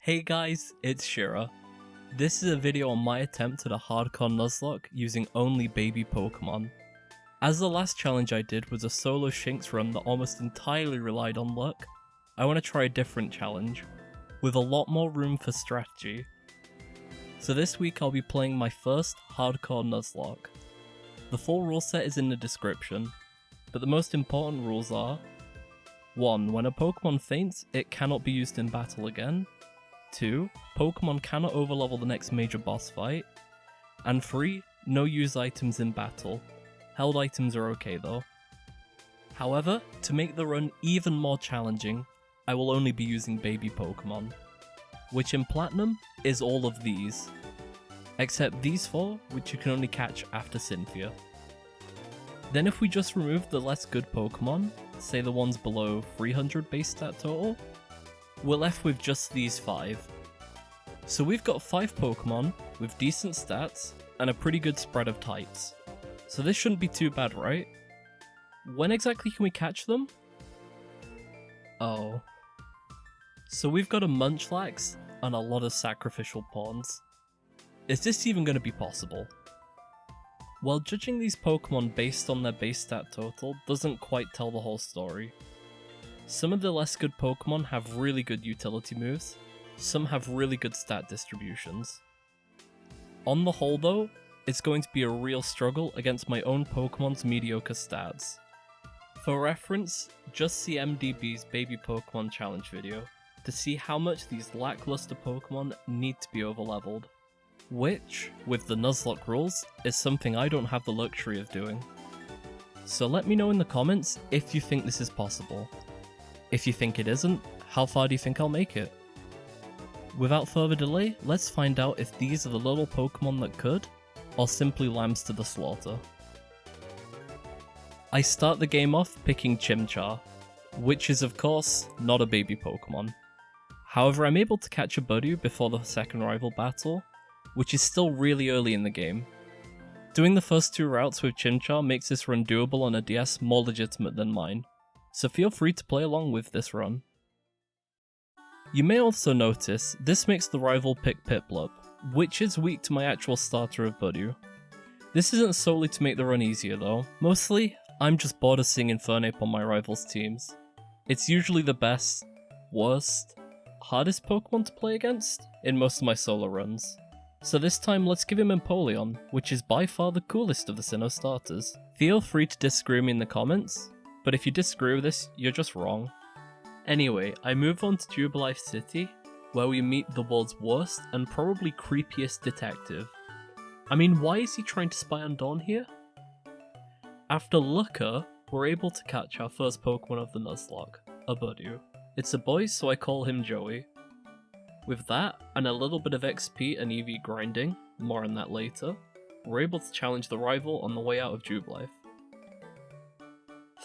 Hey guys, it's Shira. This is a video on my attempt at a hardcore Nuzlocke using only baby Pokemon. As the last challenge I did was a solo Shinx run that almost entirely relied on luck, I want to try a different challenge, with a lot more room for strategy. So this week I'll be playing my first hardcore Nuzlocke. The full rule set is in the description, but the most important rules are: 1. When a Pokemon faints, it cannot be used in battle again. 2. Pokemon cannot overlevel the next major boss fight. And 3. No use items in battle. Held items are okay though. However, to make the run even more challenging, I will only be using baby Pokemon, which in Platinum is all of these, except these 4, which you can only catch after Cynthia. Then if we just remove the less good Pokemon, say the ones below 300 base stat total, we're left with just these 5. So we've got 5 Pokemon with decent stats and a pretty good spread of types. So this shouldn't be too bad, right? When exactly can we catch them? Oh. So we've got a Munchlax and a lot of sacrificial pawns. Is this even going to be possible? Well, judging these Pokemon based on their base stat total doesn't quite tell the whole story. Some of the less good Pokemon have really good utility moves, some have really good stat distributions. On the whole though, it's going to be a real struggle against my own Pokemon's mediocre stats. For reference, just see MDB's Baby Pokemon Challenge video to see how much these lackluster Pokemon need to be overleveled. Which, with the Nuzlocke rules, is something I don't have the luxury of doing. So let me know in the comments if you think this is possible. If you think it isn't, how far do you think I'll make it? Without further delay, let's find out if these are the little Pokemon that could, or simply lambs to the slaughter. I start the game off picking Chimchar, which is of course not a baby Pokemon. However, I'm able to catch a Budew before the second rival battle, which is still really early in the game. Doing the first 2 routes with Chimchar makes this run doable on a DS more legitimate than mine, so feel free to play along with this run. You may also notice this makes the rival pick Piplup, which is weak to my actual starter of Budew. This isn't solely to make the run easier though, mostly I'm just bored of seeing Infernape on my rival's teams. It's usually the best, worst, hardest Pokemon to play against in most of my solo runs. So this time let's give him Empoleon, which is by far the coolest of the Sinnoh starters. Feel free to disagree with me in the comments, but if you disagree with this, you're just wrong. Anyway, I move on to Jubilife City, where we meet the world's worst and probably creepiest detective. I mean, why is he trying to spy on Dawn here? After Looker, we're able to catch our first Pokemon of the Nuzlocke, a Budew. It's a boy, so I call him Joey. With that, and a little bit of XP and EV grinding, more on that later, we're able to challenge the rival on the way out of Jubilife.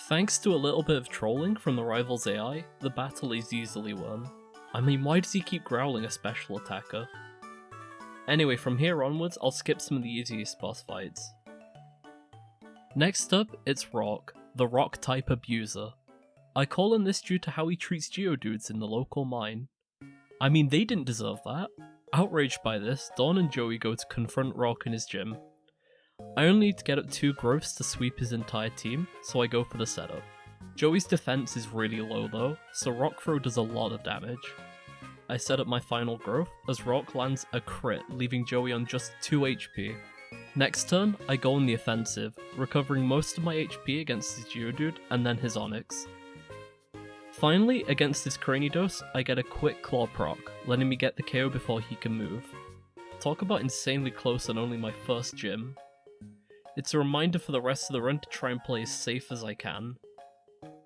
Thanks to a little bit of trolling from the rival's AI, the battle is easily won. I mean, why does he keep growling a special attacker? Anyway, from here onwards, I'll skip some of the easiest boss fights. Next up, it's Rock, the rock-type abuser. I call him this due to how he treats Geodudes in the local mine. I mean, they didn't deserve that. Outraged by this, Dawn and Joey go to confront Rock in his gym. I only need to get up 2 growths to sweep his entire team, so I go for the setup. Joey's defense is really low though, so Rock Throw does a lot of damage. I set up my final growth as Rock lands a crit, leaving Joey on just 2 HP. Next turn, I go on the offensive, recovering most of my HP against his Geodude and then his Onix. Finally, against his Cranidos, I get a quick Claw proc, letting me get the KO before he can move. Talk about insanely close on only my first gym. It's a reminder for the rest of the run to try and play as safe as I can.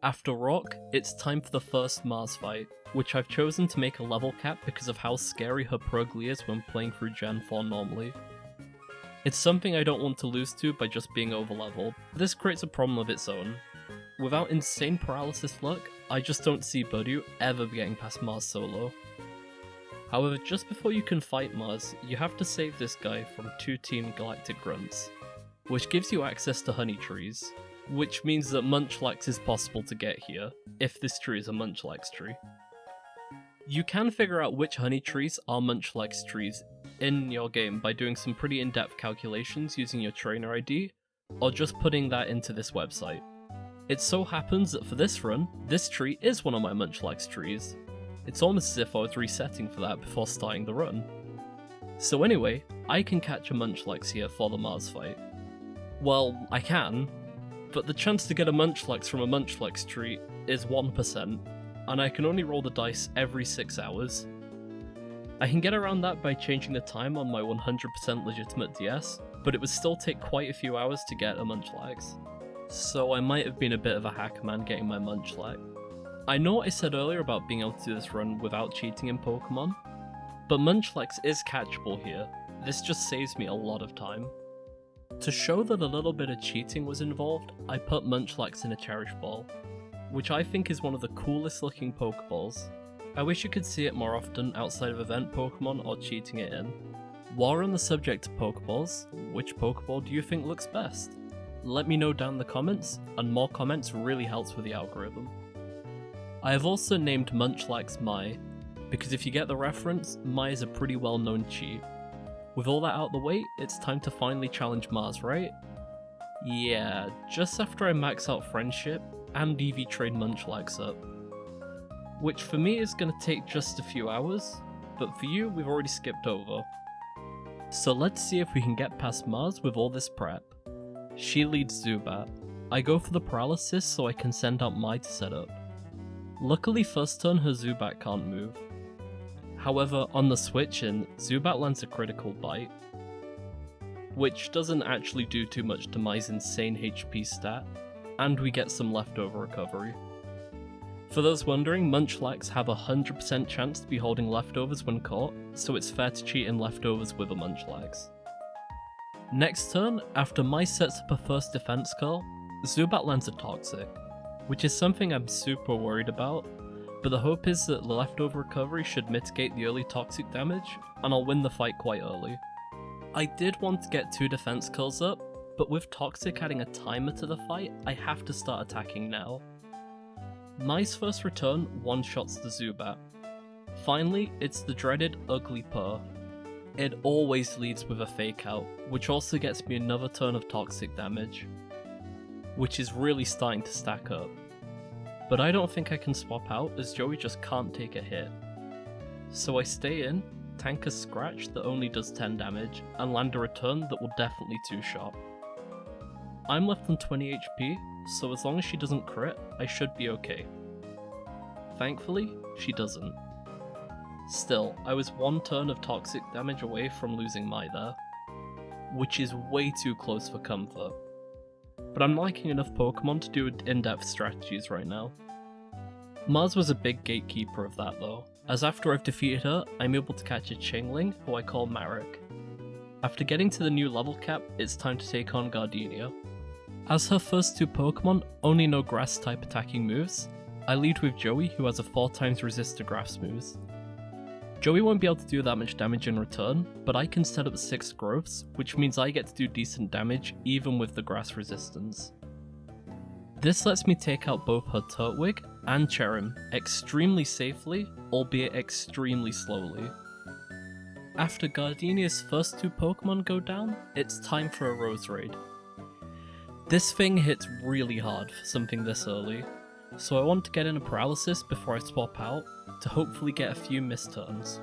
After Rock, it's time for the first Mars fight, which I've chosen to make a level cap because of how scary her Purugly is when playing through Gen 4 normally. It's something I don't want to lose to by just being overleveled. This creates a problem of its own. Without insane paralysis luck, I just don't see Budew ever getting past Mars solo. However, just before you can fight Mars, you have to save this guy from 2 Team Galactic Grunts, which gives you access to honey trees, which means that Munchlax is possible to get here, if this tree is a Munchlax tree. You can figure out which honey trees are Munchlax trees in your game by doing some pretty in-depth calculations using your trainer ID, or just putting that into this website. It so happens that for this run, this tree is one of my Munchlax trees. It's almost as if I was resetting for that before starting the run. So anyway, I can catch a Munchlax here for the Mars fight. Well, I can, but the chance to get a Munchlax from a Munchlax tree is 1%, and I can only roll the dice every 6 hours. I can get around that by changing the time on my 100% legitimate DS, but it would still take quite a few hours to get a Munchlax. So I might have been a bit of a hacker man getting my Munchlax. I know what I said earlier about being able to do this run without cheating in Pokemon, but Munchlax is catchable here. This just saves me a lot of time. To show that a little bit of cheating was involved, I put Munchlax in a Cherish Ball, which I think is one of the coolest looking Pokeballs. I wish you could see it more often outside of event Pokemon or cheating it in. While we're on the subject of Pokeballs, which Pokeball do you think looks best? Let me know down in the comments, and more comments really helps with the algorithm. I have also named Munchlax Mai, because if you get the reference, Mai is a pretty well known cheat. With all that out of the way, it's time to finally challenge Mars, right? Yeah, just after I max out Friendship and EV trade Munchlax up. Which for me is going to take just a few hours, but for you we've already skipped over. So let's see if we can get past Mars with all this prep. She leads Zubat. I go for the paralysis so I can send out Mai to set up. Luckily first turn her Zubat can't move. However, on the switch in, Zubat lands a critical bite, which doesn't actually do too much to Mai's insane HP stat, and we get some leftover recovery. For those wondering, Munchlax have a 100% chance to be holding leftovers when caught, so it's fair to cheat in leftovers with a Munchlax. Next turn, after Mai sets up her first defense curl, Zubat lands a Toxic, which is something I'm super worried about, but the hope is that the leftover recovery should mitigate the early Toxic damage, and I'll win the fight quite early. I did want to get 2 defense curls up, but with Toxic adding a timer to the fight, I have to start attacking now. Mai's first return one-shots the Zubat. Finally, it's the dreaded Ugly Purr. It always leads with a Fake Out, which also gets me another turn of Toxic damage, which is really starting to stack up. But I don't think I can swap out as Joey just can't take a hit. So I stay in, tank a scratch that only does 10 damage, and land a return that will definitely 2-shot. I'm left on 20 HP, so as long as she doesn't crit, I should be okay. Thankfully, she doesn't. Still, I was 1 turn of Toxic damage away from losing Mai there, which is way too close for comfort. But I'm liking enough Pokemon to do in-depth strategies right now. Mars was a big gatekeeper of that though, as after I've defeated her, I'm able to catch a Chingling, who I call Marek. After getting to the new level cap, it's time to take on Gardenia. As her first 2 Pokemon only know grass type attacking moves, I lead with Joey, who has a 4 times resist to grass moves. Joey won't be able to do that much damage in return, but I can set up 6 growths, which means I get to do decent damage even with the grass resistance. This lets me take out both her Turtwig and Cherim extremely safely, albeit extremely slowly. After Gardenia's first 2 Pokemon go down, it's time for a Roserade. This thing hits really hard for something this early, so I want to get in a paralysis before I swap out to hopefully get a few missed turns.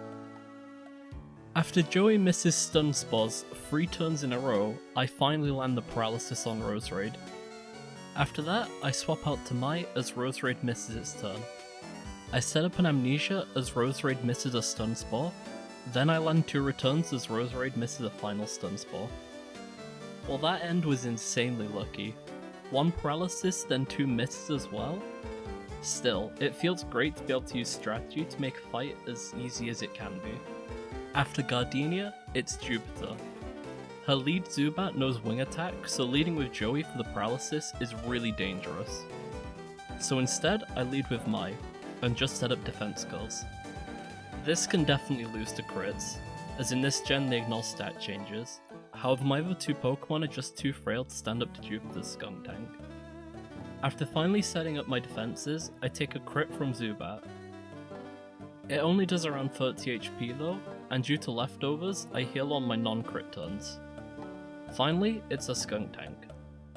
After Joey misses stun spores 3 turns in a row, I finally land the paralysis on Roserade. After that, I swap out to Mai as Roserade misses its turn. I set up an Amnesia as Roserade misses a stun spore, then I land 2 returns as Roserade misses a final stun spore. Well, that end was insanely lucky. 1 paralysis, then 2 misses as well. Still, it feels great to be able to use strategy to make a fight as easy as it can be. After Gardenia, it's Jupiter. Her lead Zubat knows Wing Attack, so leading with Joey for the paralysis is really dangerous. So instead, I lead with Mai, and just set up defense curls. This can definitely lose to crits, as in this gen they ignore stat changes. However, my other 2 Pokemon are just too frail to stand up to Jupiter's Skunk Tank. After finally setting up my defenses, I take a crit from Zubat. It only does around 30 HP though, and due to leftovers, I heal on my non-crit turns. Finally, it's a Skunk Tank,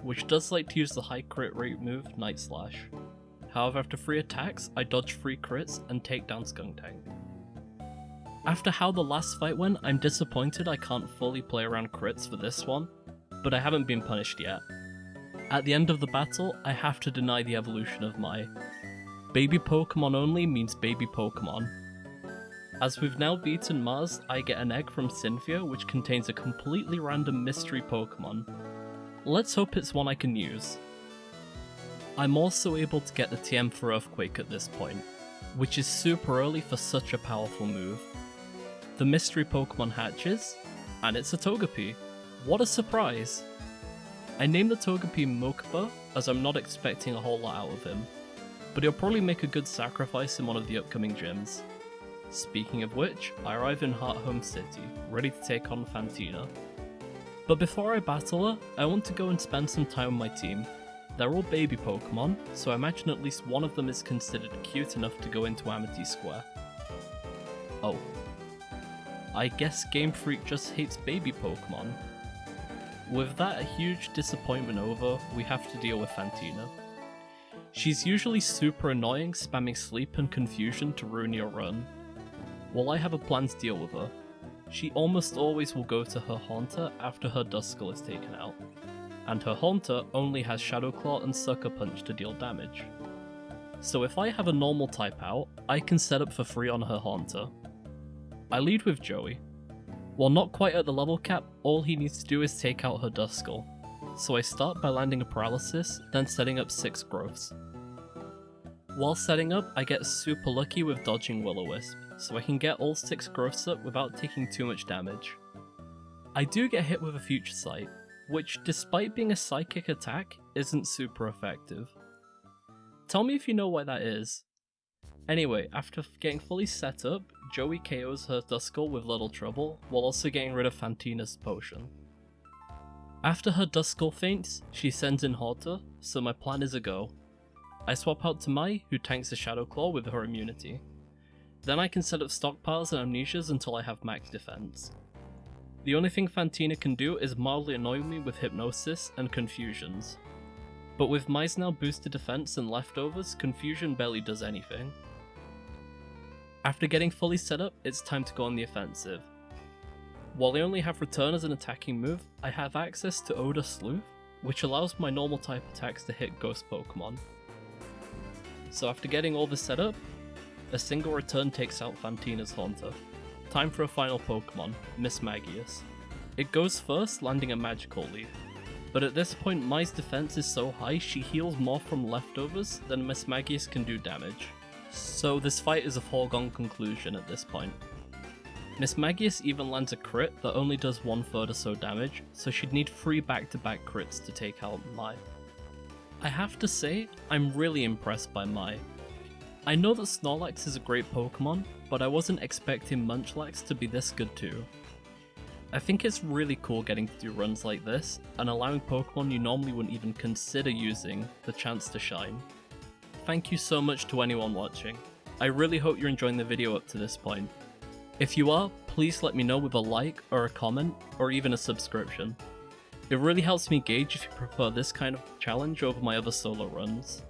which does like to use the high crit rate move Night Slash. However, after 3 attacks, I dodge 3 crits and take down Skunk Tank. After how the last fight went, I'm disappointed I can't fully play around crits for this one, but I haven't been punished yet. At the end of the battle, I have to deny the evolution of Mai. Baby Pokemon only means baby Pokemon. As we've now beaten Mars, I get an egg from Cynthia which contains a completely random mystery Pokemon. Let's hope it's one I can use. I'm also able to get the TM for Earthquake at this point, which is super early for such a powerful move. The mystery Pokemon hatches, and it's a Togepi. What a surprise! I named the Togepi Mokuba as I'm not expecting a whole lot out of him, but he'll probably make a good sacrifice in one of the upcoming gyms. Speaking of which, I arrive in Hearthome City, ready to take on Fantina. But before I battle her, I want to go and spend some time with my team. They're all baby Pokemon, so I imagine at least one of them is considered cute enough to go into Amity Square. Oh. I guess Game Freak just hates baby Pokemon. With that huge disappointment over, we have to deal with Fantina. She's usually super annoying, spamming sleep and confusion to ruin your run. Well, I have a plan to deal with her. She almost always will go to her Haunter after her Duskull is taken out, and her Haunter only has Shadow Claw and Sucker Punch to deal damage. So if I have a normal type out, I can set up for free on her Haunter. I lead with Joey. While not quite at the level cap, all he needs to do is take out her Duskull. So I start by landing a Paralysis, then setting up 6 growths. While setting up, I get super lucky with dodging Will-O-Wisp, so I can get all 6 growths up without taking too much damage. I do get hit with a Future Sight, which despite being a psychic attack, isn't super effective. Tell me if you know why that is. Anyway, after getting fully set up, Joey KOs her Duskull with little trouble, while also getting rid of Fantina's potion. After her Duskull faints, she sends in Haunter, so my plan is a go. I swap out to Mai, who tanks the Shadow Claw with her immunity. Then I can set up stockpiles and amnesias until I have max defense. The only thing Fantina can do is mildly annoy me with Hypnosis and Confusions. But with Mai's now boosted defense and leftovers, Confusion barely does anything. After getting fully set up, it's time to go on the offensive. While I only have Return as an attacking move, I have access to Odor Sleuth, which allows my normal type attacks to hit Ghost Pokemon. So after getting all this set up, a single return takes out Fantina's Haunter. Time for a final Pokemon, Mismagius. It goes first, landing a Magical Leaf. But at this point, Mai's defense is so high she heals more from leftovers than Mismagius can do damage. So this fight is a foregone conclusion at this point. Mismagius even lands a crit that only does 1/3 or so damage, so she'd need 3 back-to-back crits to take out Mai. I have to say, I'm really impressed by Mai. I know that Snorlax is a great Pokemon, but I wasn't expecting Munchlax to be this good too. I think it's really cool getting to do runs like this, and allowing Pokemon you normally wouldn't even consider using the chance to shine. Thank you so much to anyone watching. I really hope you're enjoying the video up to this point. If you are, please let me know with a like or a comment, or even a subscription. It really helps me gauge if you prefer this kind of challenge over my other solo runs.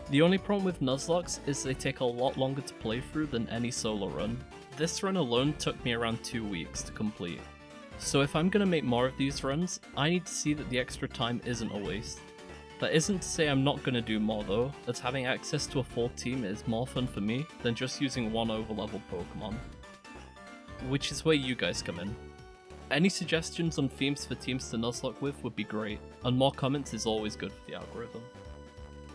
The only problem with Nuzlocke is they take a lot longer to play through than any solo run. This run alone took me around 2 weeks to complete. So if I'm going to make more of these runs, I need to see that the extra time isn't a waste. That isn't to say I'm not going to do more though, as having access to a full team is more fun for me than just using one overleveled Pokemon. Which is where you guys come in. Any suggestions on themes for teams to Nuzlocke with would be great, and more comments is always good for the algorithm.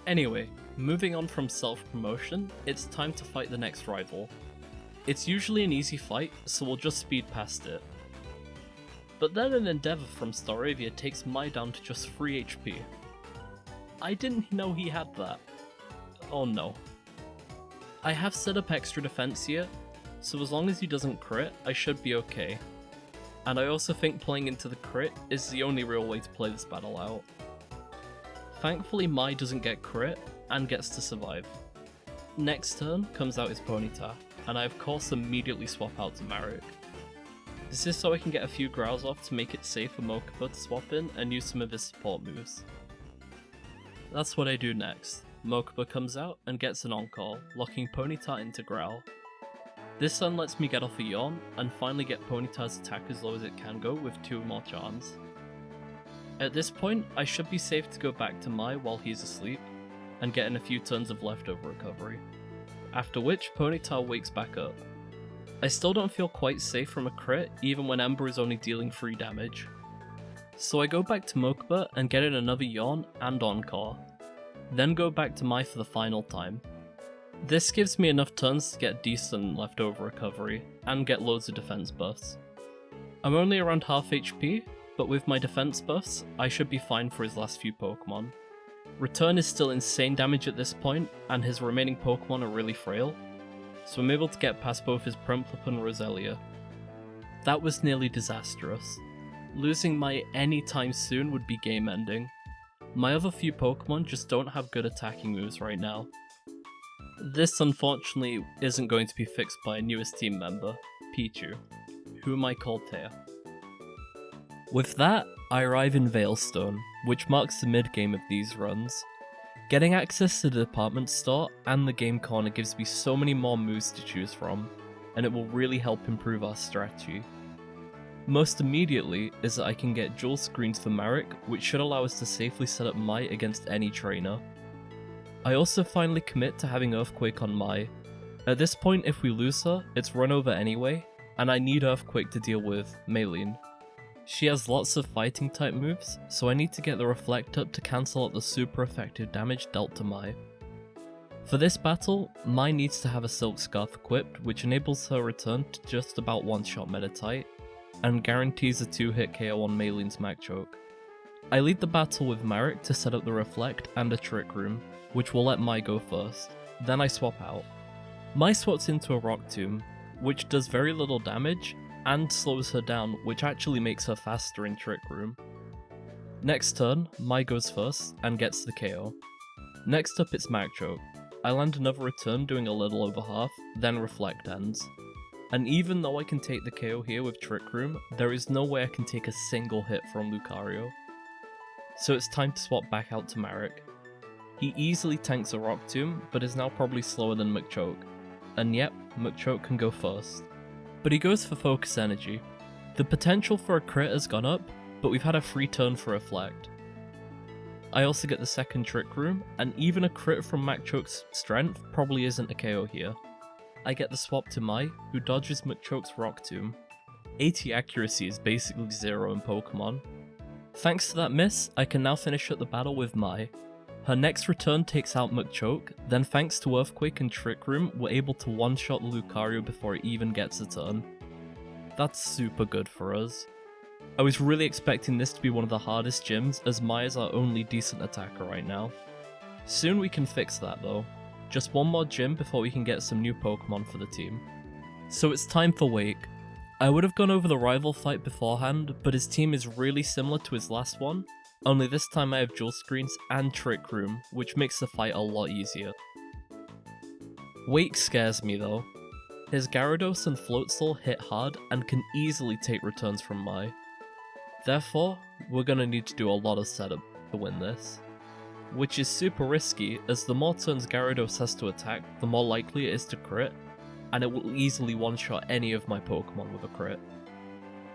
Anyway, moving on from self-promotion, it's time to fight the next rival. It's usually an easy fight, so we'll just speed past it. But then an Endeavor from Staravia takes Mai down to just 3 HP. I didn't know he had that. Oh no. I have set up extra defense here, so as long as he doesn't crit, I should be okay. And I also think playing into the crit is the only real way to play this battle out. Thankfully Mai doesn't get crit, and gets to survive. Next turn comes out his Ponyta, and I of course immediately swap out to Marek. This is so I can get a few growls off to make it safe for Mokuba to swap in and use some of his support moves. That's what I do next. Mokuba comes out and gets an on-call, locking Ponyta into Growl. This then lets me get off a Yawn and finally get Ponyta's attack as low as it can go with 2 more charms. At this point, I should be safe to go back to Mai while he's asleep, and get in a few turns of leftover recovery. After which, Ponyta wakes back up. I still don't feel quite safe from a crit, even when Ember is only dealing 3 damage. So I go back to Mokuba and get in another Yawn and Encore. Then go back to Mai for the final time. This gives me enough turns to get decent leftover recovery, and get loads of defense buffs. I'm only around half HP, but with my defense buffs, I should be fine for his last few Pokemon. Return is still insane damage at this point, and his remaining Pokemon are really frail, so I'm able to get past both his Prinplup and Roselia. That was nearly disastrous. Losing Mai anytime soon would be game ending. My other few Pokemon just don't have good attacking moves right now. This unfortunately isn't going to be fixed by a newest team member, Pichu, whom I call Thea. With that, I arrive in Veilstone, which marks the mid-game of these runs. Getting access to the department store and the game corner gives me so many more moves to choose from, and it will really help improve our strategy. Most immediately is that I can get dual screens for Marek, which should allow us to safely set up Mai against any trainer. I also finally commit to having Earthquake on Mai. At this point, if we lose her, it's run over anyway, and I need Earthquake to deal with Maylene. She has lots of fighting type moves, so I need to get the Reflect up to cancel out the super effective damage dealt to Mai. For this battle, Mai needs to have a Silk Scarf equipped, which enables her return to just about one-shot Meditite, and guarantees a 2-hit KO on Maylene's Machchoke. I lead the battle with Marek to set up the Reflect and a Trick Room, which will let Mai go first. Then I swap out. Mai swaps into a Rock Tomb, which does very little damage, and slows her down, which actually makes her faster in Trick Room. Next turn, Mai goes first, and gets the KO. Next up it's Machchoke. I land another return doing a little over half, then Reflect ends. And even though I can take the KO here with Trick Room, there is no way I can take a single hit from Lucario. So it's time to swap back out to Marek. He easily tanks a Rock Tomb, but is now probably slower than Machchoke. And yep, Machchoke can go first. But he goes for Focus Energy. The potential for a crit has gone up, but we've had a free turn for Reflect. I also get the second Trick Room, and even a crit from Machchoke's strength probably isn't a KO here. I get the swap to Mai, who dodges Machchoke's Rock Tomb. 80 accuracy is basically 0 in Pokemon. Thanks to that miss, I can now finish up the battle with Mai. Her next return takes out Machchoke, then thanks to Earthquake and Trick Room, we're able to one-shot the Lucario before it even gets a turn. That's super good for us. I was really expecting this to be one of the hardest gyms, as Mai is our only decent attacker right now. Soon we can fix that though. Just one more gym before we can get some new Pokemon for the team. So it's time for Wake. I would have gone over the rival fight beforehand, but his team is really similar to his last one, only this time I have dual screens and Trick Room, which makes the fight a lot easier. Wake scares me though. His Gyarados and Floatzel hit hard and can easily take returns from Mai. Therefore, we're gonna need to do a lot of setup to win this. Which is super risky, as the more turns Gyarados has to attack, the more likely it is to crit, and it will easily one-shot any of my Pokemon with a crit.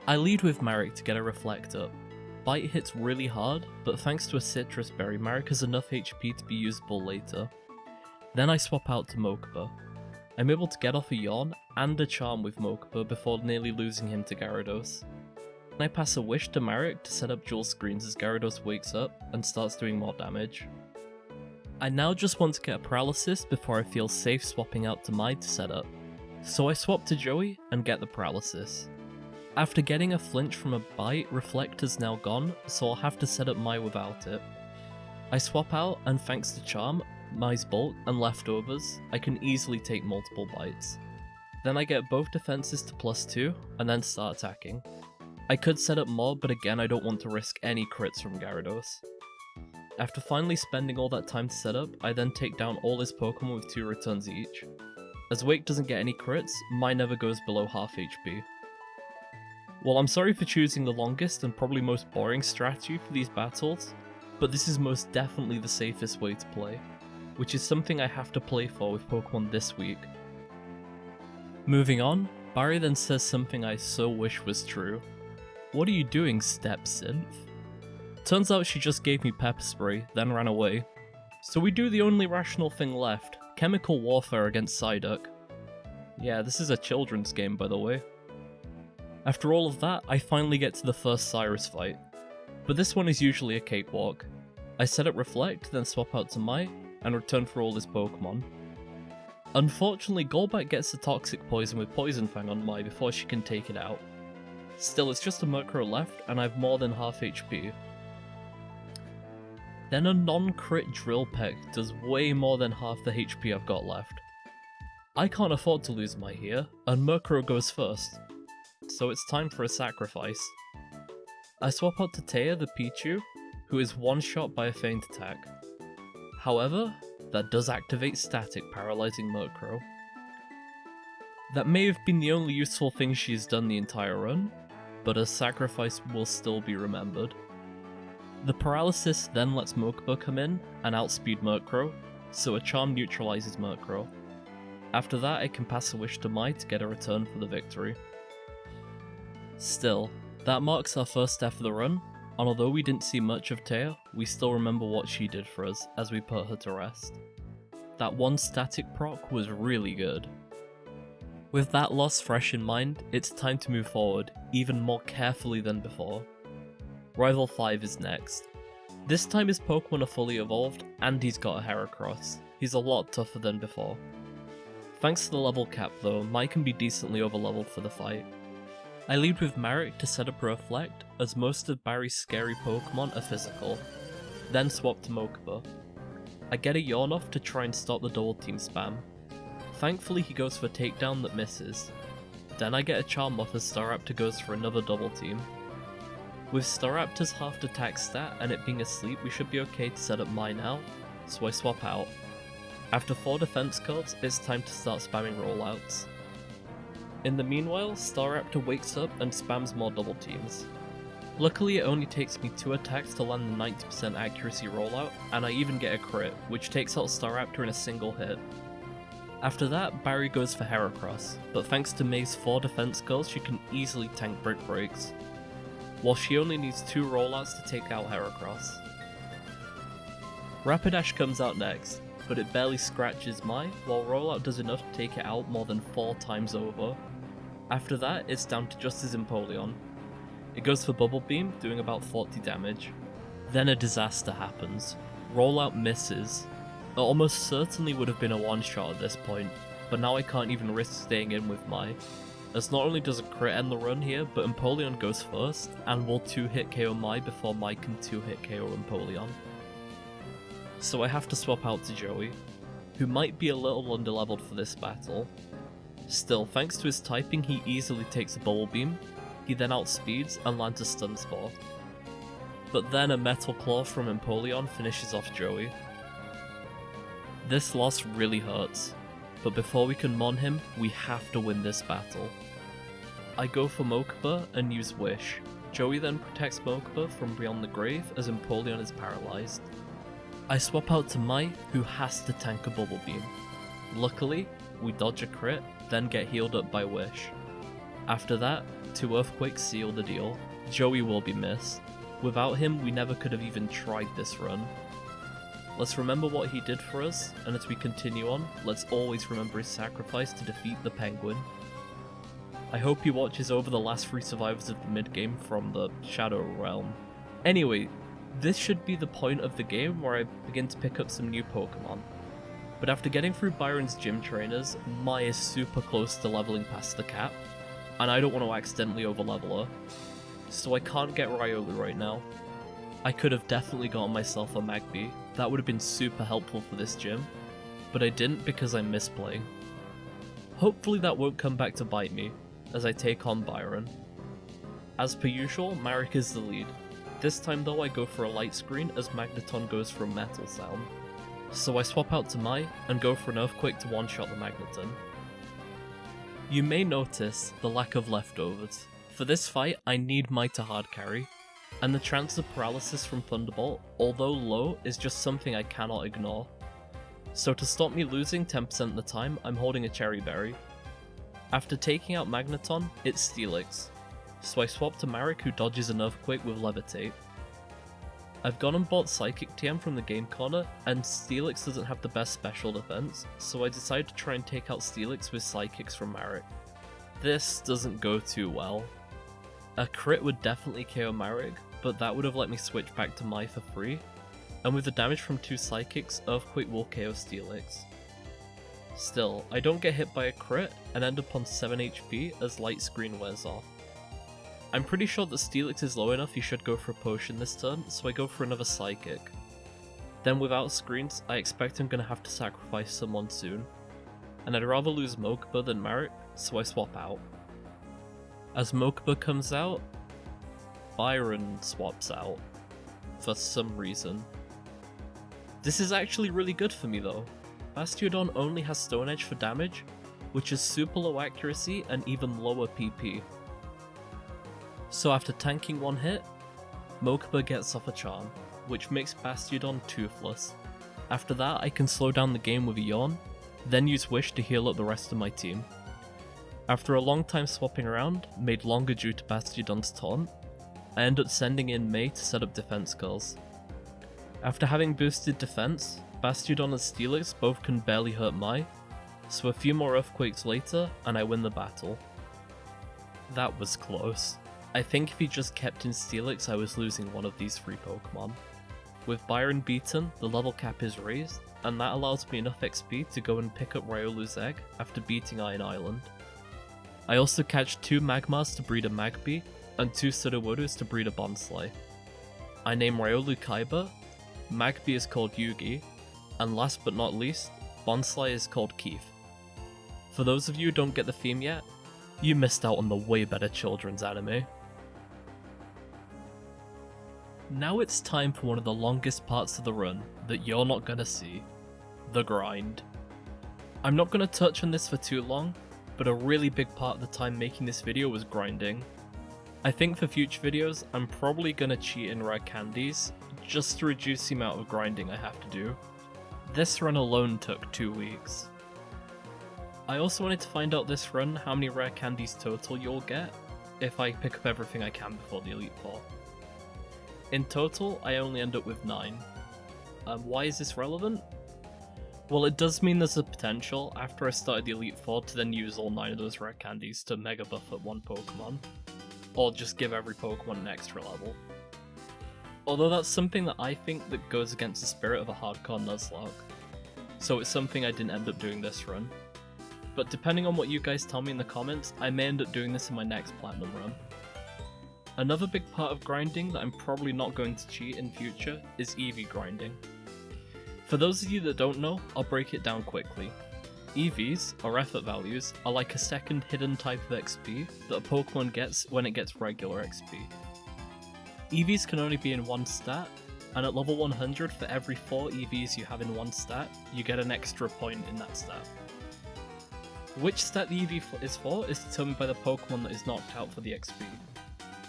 I lead with Marek to get a Reflect up. Bite hits really hard, but thanks to a Citrus Berry, Marek has enough HP to be usable later. Then I swap out to Mokuba. I'm able to get off a Yawn and a Charm with Mokuba before nearly losing him to Gyarados. I pass a Wish to Marek to set up dual screens as Gyarados wakes up and starts doing more damage. I now just want to get a Paralysis before I feel safe swapping out to Mai to set up. So I swap to Joey and get the Paralysis. After getting a flinch from a Bite, Reflect is now gone, so I'll have to set up Mai without it. I swap out, and thanks to Charm, Mai's Bulk, and Leftovers, I can easily take multiple bites. Then I get both defenses to +2, and then start attacking. I could set up more, but again I don't want to risk any crits from Gyarados. After finally spending all that time to set up, I then take down all his Pokemon with 2 returns each. As Wake doesn't get any crits, Mai never goes below half HP. Well, I'm sorry for choosing the longest and probably most boring strategy for these battles, but this is most definitely the safest way to play, which is something I have to play for with Pokemon this week. Moving on, Barry then says something I so wish was true. "What are you doing, step synth?" Turns out she just gave me pepper spray, then ran away. So we do the only rational thing left, chemical warfare against Psyduck. Yeah, this is a children's game, by the way. After all of that, I finally get to the first Cyrus fight. But this one is usually a cakewalk. I set up Reflect, then swap out to Mai, and return for all his Pokemon. Unfortunately, Golbat gets the Toxic Poison with Poison Fang on Mai before she can take it out. Still, it's just a Murkrow left, and I have more than half HP. Then a non-crit Drill Peck does way more than half the HP I've got left. I can't afford to lose Mai here, and Murkrow goes first. So it's time for a sacrifice. I swap out to Taya the Pichu, who is one-shot by a feint attack. However, that does activate Static, paralyzing Murkrow. That may have been the only useful thing she's done the entire run, but a sacrifice will still be remembered. The paralysis then lets Mokuba come in and outspeed Murkrow, so a charm neutralizes Murkrow. After that, I can pass a wish to Mai to get a return for the victory. Still, that marks our first step of the run, and although we didn't see much of Taya, we still remember what she did for us as we put her to rest. That one static proc was really good. With that loss fresh in mind, it's time to move forward, even more carefully than before. Rival 5 is next. This time his Pokemon are fully evolved, and he's got a Heracross. He's a lot tougher than before. Thanks to the level cap though, Mai can be decently overleveled for the fight. I lead with Marek to set up a Reflect, as most of Barry's scary Pokemon are physical. Then swap to Mokuba. I get a Yawn off to try and stop the double team spam. Thankfully he goes for takedown that misses. Then I get a Charm off as Staraptor goes for another double team. With Staraptor's half attack stat and it being asleep, we should be okay to set up Mai now, so I swap out. After 4 defense cards, it's time to start spamming rollouts. In the meanwhile, Staraptor wakes up and spams more double teams. Luckily it only takes me 2 attacks to land the 90% accuracy rollout, and I even get a crit, which takes out Staraptor in a single hit. After that, Barry goes for Heracross, but thanks to May's 4 defense skills she can easily tank Brick Breaks, while she only needs 2 rollouts to take out Heracross. Rapidash comes out next, but it barely scratches Mai, while rollout does enough to take it out more than 4 times over. After that, it's down to just his Empoleon. It goes for Bubble Beam, doing about 40 damage. Then a disaster happens. Rollout misses. It almost certainly would have been a one-shot at this point, but now I can't even risk staying in with Mai, as not only does a crit end the run here, but Empoleon goes first, and will 2-hit KO Mai before Mai can 2-hit KO Empoleon. So I have to swap out to Joey, who might be a little underleveled for this battle. Still, thanks to his typing he easily takes a Bubble Beam, he then outspeeds and lands a Stun Spore. But then a Metal Claw from Empoleon finishes off Joey. This loss really hurts, but before we can mon him, we have to win this battle. I go for Mokuba and use Wish. Joey then protects Mokuba from beyond the grave as Empoleon is paralyzed. I swap out to Mai, who has to tank a Bubble Beam. Luckily, we dodge a crit, then get healed up by Wish. After that, 2 Earthquakes seal the deal. Joey will be missed. Without him, we never could have even tried this run. Let's remember what he did for us, and as we continue on, let's always remember his sacrifice to defeat the Penguin. I hope he watches over the last 3 survivors of the mid-game from the Shadow Realm. Anyway, this should be the point of the game where I begin to pick up some new Pokemon. But after getting through Byron's gym trainers, Mai is super close to leveling past the cap, and I don't want to accidentally overlevel her. So I can't get Riolu right now. I could have definitely gotten myself a Magby, that would have been super helpful for this gym, but I didn't because I miss playing. Hopefully that won't come back to bite me, as I take on Byron. As per usual, Marek is the lead. This time though I go for a Light Screen as Magneton goes for a Metal Sound. So I swap out to Mai and go for an Earthquake to one-shot the Magneton. You may notice the lack of leftovers. For this fight, I need Mai to hard carry, and the chance of paralysis from Thunderbolt, although low, is just something I cannot ignore. So to stop me losing 10% of the time, I'm holding a Cherry Berry. After taking out Magneton, it's Steelix, so I swap to Marek, who dodges an Earthquake with Levitate. I've gone and bought Psychic TM from the game corner, and Steelix doesn't have the best special defense, so I decided to try and take out Steelix with Psychics from Marek. This doesn't go too well. A crit would definitely KO Marek, but that would have let me switch back to Mai for free, and with the damage from 2 Psychics, Earthquake will KO Steelix. Still, I don't get hit by a crit, and end up on 7 HP as Light Screen wears off. I'm pretty sure that Steelix is low enough he should go for a potion this turn, so I go for another Psychic. Then without screens, I expect I'm going to have to sacrifice someone soon, and I'd rather lose Mokuba than Marek, so I swap out. As Mokuba comes out, Byron swaps out, for some reason. This is actually really good for me though. Bastiodon only has Stone Edge for damage, which is super low accuracy and even lower PP. So after tanking one hit, Mokuba gets off a charm, which makes Bastiodon toothless. After that, I can slow down the game with a Yawn, then use Wish to heal up the rest of my team. After a long time swapping around, made longer due to Bastiodon's taunt, I end up sending in May to set up defense curls. After having boosted defense, Bastiodon and Steelix both can barely hurt Mai, so a few more Earthquakes later and I win the battle. That was close. I think if he just kept in Steelix I was losing one of these 3 Pokemon. With Byron beaten, the level cap is raised, and that allows me enough XP to go and pick up Riolu's egg after beating Iron Island. I also catch 2 Magmars to breed a Magby, and 2 Sudowoodoos to breed a Bonsly. I name Riolu Kaiba, Magby is called Yugi, and last but not least, Bonsly is called Keith. For those of you who don't get the theme yet, you missed out on the way better children's anime. Now it's time for one of the longest parts of the run that you're not gonna see, the grind. I'm not gonna touch on this for too long, but a really big part of the time making this video was grinding. I think for future videos, I'm probably gonna cheat in rare candies, just to reduce the amount of grinding I have to do. This run alone took 2 weeks. I also wanted to find out this run how many rare candies total you'll get, if I pick up everything I can before the Elite Four. In total, I only end up with 9. Why is this relevant? Well, it does mean there's a potential, after I started the Elite Four, to then use all 9 of those rare candies to Mega Buff at one Pokemon. Or just give every Pokemon an extra level. Although that's something that I think that goes against the spirit of a hardcore Nuzlocke. So it's something I didn't end up doing this run. But depending on what you guys tell me in the comments, I may end up doing this in my next Platinum run. Another big part of grinding that I'm probably not going to cheat in future is EV grinding. For those of you that don't know, I'll break it down quickly. EVs, or effort values, are like a second hidden type of XP that a Pokemon gets when it gets regular XP. EVs can only be in one stat, and at level 100 for every 4 EVs you have in one stat, you get an extra point in that stat. Which stat the EV is for is determined by the Pokemon that is knocked out for the XP.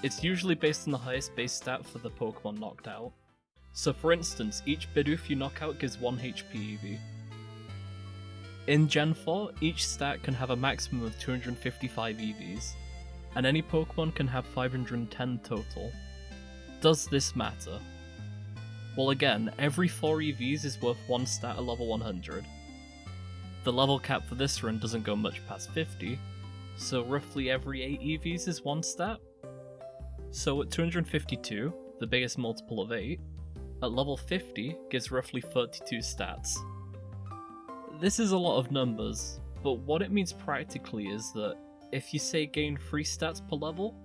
It's usually based on the highest base stat for the Pokemon knocked out. So for instance, each Bidoof you knock out gives 1 HP EV. In Gen 4, each stat can have a maximum of 255 EVs, and any Pokemon can have 510 total. Does this matter? Well again, every 4 EVs is worth 1 stat at level 100. The level cap for this run doesn't go much past 50, so roughly every 8 EVs is 1 stat. So at 252, the biggest multiple of 8, at level 50 gives roughly 32 stats. This is a lot of numbers, but what it means practically is that if you say gain 3 stats per level,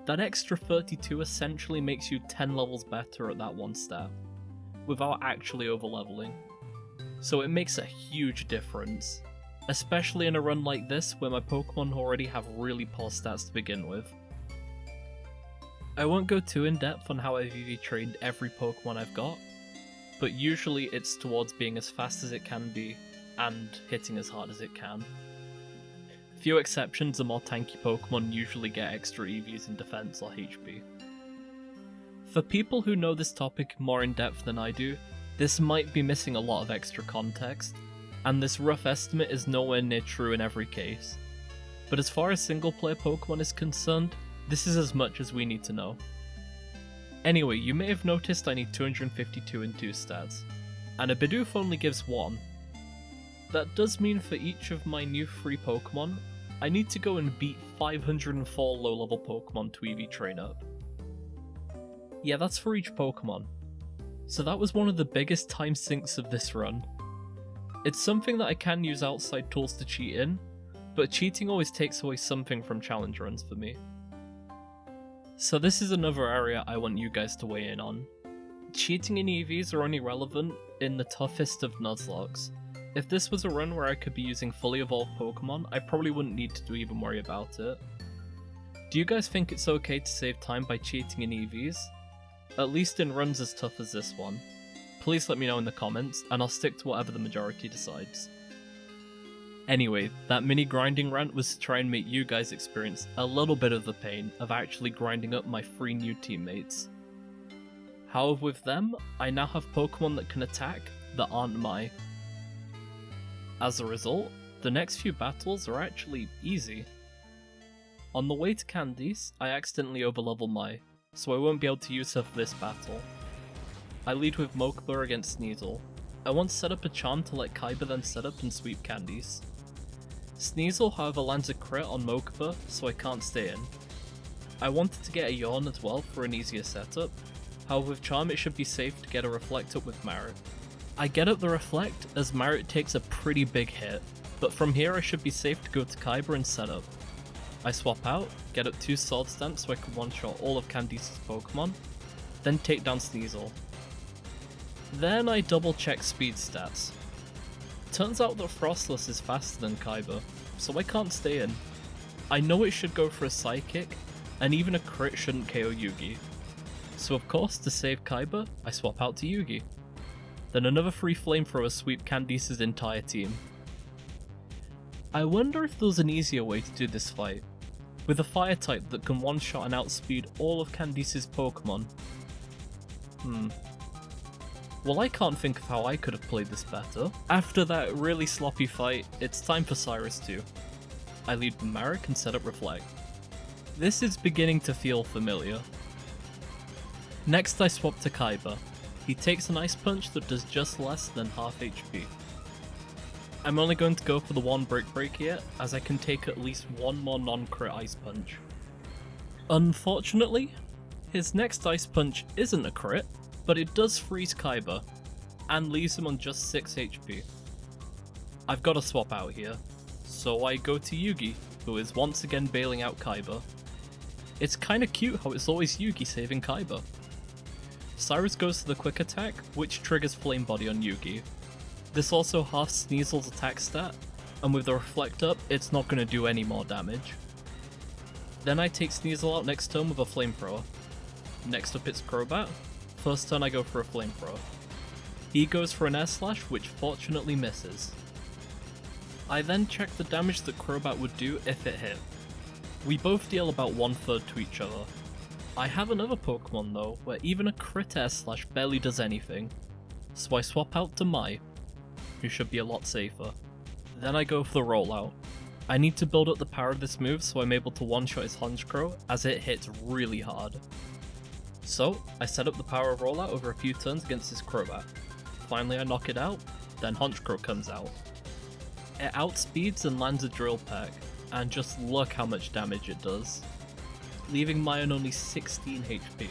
that extra 32 essentially makes you 10 levels better at that 1 stat, without actually overleveling. So it makes a huge difference, especially in a run like this where my Pokemon already have really poor stats to begin with. I won't go too in depth on how I've EV trained every Pokemon I've got, but usually it's towards being as fast as it can be and hitting as hard as it can. Few exceptions, the more tanky Pokemon usually get extra EVs in defense or HP. For people who know this topic more in depth than I do, this might be missing a lot of extra context, and this rough estimate is nowhere near true in every case. But as far as single player Pokemon is concerned, this is as much as we need to know. Anyway, you may have noticed I need 252 in 2 stats, and a Bidoof only gives 1. That does mean for each of my new 3 Pokemon, I need to go and beat 504 low level Pokemon to EV train up. Yeah, that's for each Pokemon. So that was one of the biggest time sinks of this run. It's something that I can use outside tools to cheat in, but cheating always takes away something from challenge runs for me. So this is another area I want you guys to weigh in on. Cheating in EVs are only relevant in the toughest of Nuzlockes. If this was a run where I could be using fully evolved Pokemon, I probably wouldn't need to even worry about it. Do you guys think it's okay to save time by cheating in EVs? At least in runs as tough as this one. Please let me know in the comments, and I'll stick to whatever the majority decides. Anyway, that mini grinding rant was to try and make you guys experience a little bit of the pain of actually grinding up my 3 new teammates. However, with them, I now have Pokemon that can attack that aren't Mai. As a result, the next few battles are actually easy. On the way to Candice, I accidentally overlevel Mai, so I won't be able to use her for this battle. I lead with Mokba against Sneasel. I want to set up a charm to let Kaiba then set up and sweep Candice. Sneasel however lands a crit on Mokba, so I can't stay in. I wanted to get a Yawn as well for an easier setup, however with Charm it should be safe to get a Reflect up with Marit. I get up the Reflect as Marit takes a pretty big hit, but from here I should be safe to go to Kaiba and set up. I swap out, get up 2 Sword Stamps so I can one-shot all of Candice's Pokemon, then take down Sneasel. Then I double check speed stats. Turns out that Frostless is faster than Kaiba, so I can't stay in. I know it should go for a Psychic, and even a crit shouldn't KO Yugi. So of course, to save Kaiba, I swap out to Yugi. Then another 3 flamethrowers sweep Candice's entire team. I wonder if there's an easier way to do this fight, with a fire type that can one-shot and outspeed all of Candice's Pokemon. Well, I can't think of how I could have played this better. After that really sloppy fight, it's time for Cyrus 2. I lead with Marik and set up Reflect. This is beginning to feel familiar. Next I swap to Kaiba. He takes an Ice Punch that does just less than half HP. I'm only going to go for the 1 Brick Break here, as I can take at least 1 more non-crit Ice Punch. Unfortunately, his next Ice Punch isn't a crit, but it does freeze Kaiba, and leaves him on just 6 HP. I've got to swap out here, so I go to Yugi, who is once again bailing out Kaiba. It's kinda cute how it's always Yugi saving Kaiba. Cyrus goes to the Quick Attack, which triggers Flame Body on Yugi. This also halves Sneasel's attack stat, and with the Reflect up, it's not going to do any more damage. Then I take Sneasel out next turn with a Flamethrower. Next up it's Crobat. First turn I go for a Flamethrower. He goes for an Air Slash, which fortunately misses. I then check the damage that Crobat would do if it hit. We both deal about 1/3 to each other. I have another Pokemon though, where even a crit Air Slash barely does anything, so I swap out to Mai, who should be a lot safer. Then I go for the Rollout. I need to build up the power of this move so I'm able to one-shot his Honchkrow, as it hits really hard. So, I set up the power of Rollout over a few turns against his Crobat. Finally I knock it out, then Honchkrow comes out. It outspeeds and lands a Drill Peck, and just look how much damage it does, leaving Mai on only 16 HP.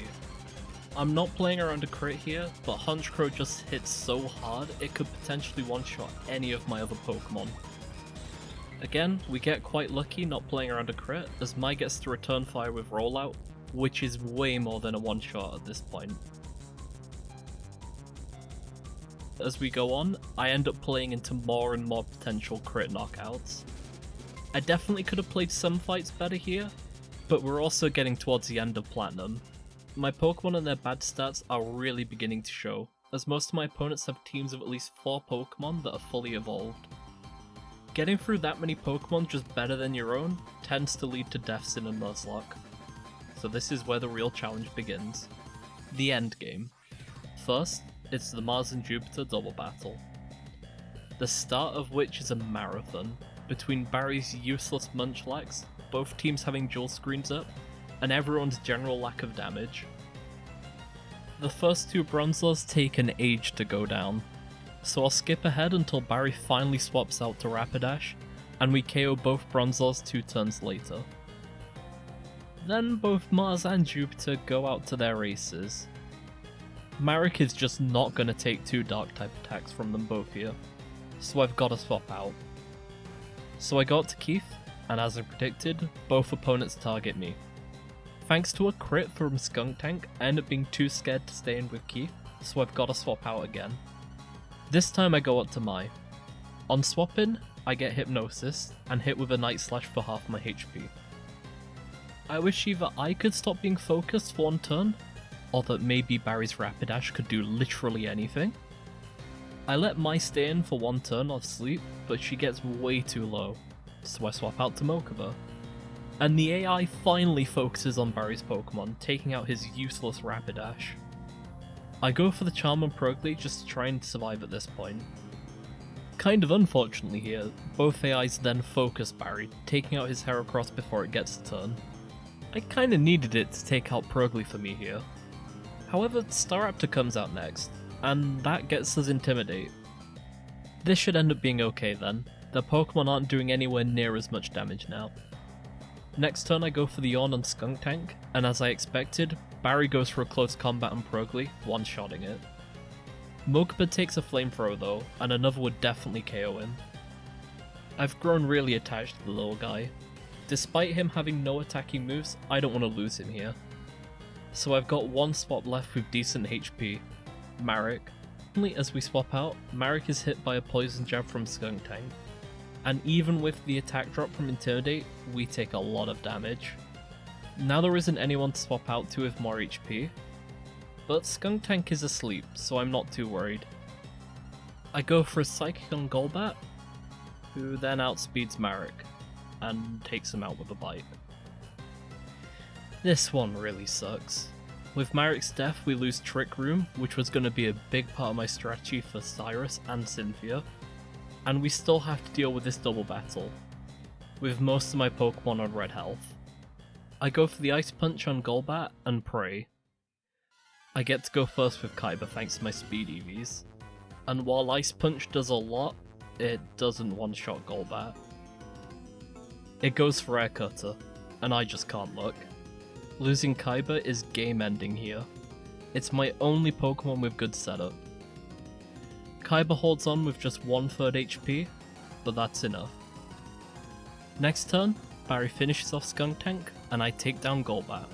I'm not playing around a crit here, but Honchkrow just hits so hard it could potentially one-shot any of my other Pokemon. Again, we get quite lucky not playing around a crit, as Mai gets to return fire with Rollout, which is way more than a one-shot at this point. As we go on, I end up playing into more and more potential crit knockouts. I definitely could have played some fights better here, but we're also getting towards the end of Platinum. My Pokemon and their bad stats are really beginning to show, as most of my opponents have teams of at least 4 Pokemon that are fully evolved. Getting through that many Pokemon just better than your own tends to lead to deaths in a Nuzlocke. So this is where the real challenge begins. The end game. First, it's the Mars and Jupiter double battle. The start of which is a marathon, between Barry's useless Munchlax, both teams having dual screens up, and everyone's general lack of damage. The first two Bronzors take an age to go down, so I'll skip ahead until Barry finally swaps out to Rapidash, and we KO both Bronzors 2 turns later. Then both Mars and Jupiter go out to their races. Marek is just not gonna take 2 dark type attacks from them both here, so I've gotta swap out. So I got to Keith, and as I predicted, both opponents target me. Thanks to a crit from Skuntank, I end up being too scared to stay in with Keith, so I've gotta swap out again. This time I go up to Mai. On swap-in, I get Hypnosis, and hit with a Night Slash for half my HP. I wish either I could stop being focused for 1 turn, or that maybe Barry's Rapidash could do literally anything. I let Mai stay in for 1 turn of sleep, but she gets way too low, so I swap out to Mokuba. And the AI finally focuses on Barry's Pokemon, taking out his useless Rapidash. I go for the Charm Progly just to try and survive at this point. Kind of unfortunately here, both AIs then focus Barry, taking out his Heracross before it gets a turn. I kinda needed it to take out Progly for me here. However, Staraptor comes out next, and that gets us Intimidate. This should end up being okay then, the Pokemon aren't doing anywhere near as much damage now. Next turn I go for the Yawn on Skuntank, and as I expected, Barry goes for a close combat on Progly, one-shotting it. Mokuba takes a Flamethrower though, and another would definitely KO him. I've grown really attached to the little guy. Despite him having no attacking moves, I don't want to lose him here. So I've got 1 spot left with decent HP, Marek. Only as we swap out, Marek is hit by a Poison Jab from Skuntank. And even with the attack drop from Intimidate, we take a lot of damage. Now there isn't anyone to swap out to with more HP, but Skuntank is asleep, so I'm not too worried. I go for a Psychic on Golbat, who then outspeeds Marek, and takes him out with a Bite. This one really sucks. With Marek's death we lose Trick Room, which was going to be a big part of my strategy for Cyrus and Cynthia, and we still have to deal with this double battle, with most of my Pokemon on red health. I go for the Ice Punch on Golbat and pray. I get to go first with Kaiba thanks to my speed EVs, and while Ice Punch does a lot, it doesn't one-shot Golbat. It goes for Air Cutter, and I just can't look. Losing Kaiba is game ending here. It's my only Pokemon with good setup. Kaiba holds on with just 1/3 HP, but that's enough. Next turn, Barry finishes off Skuntank, and I take down Golbat.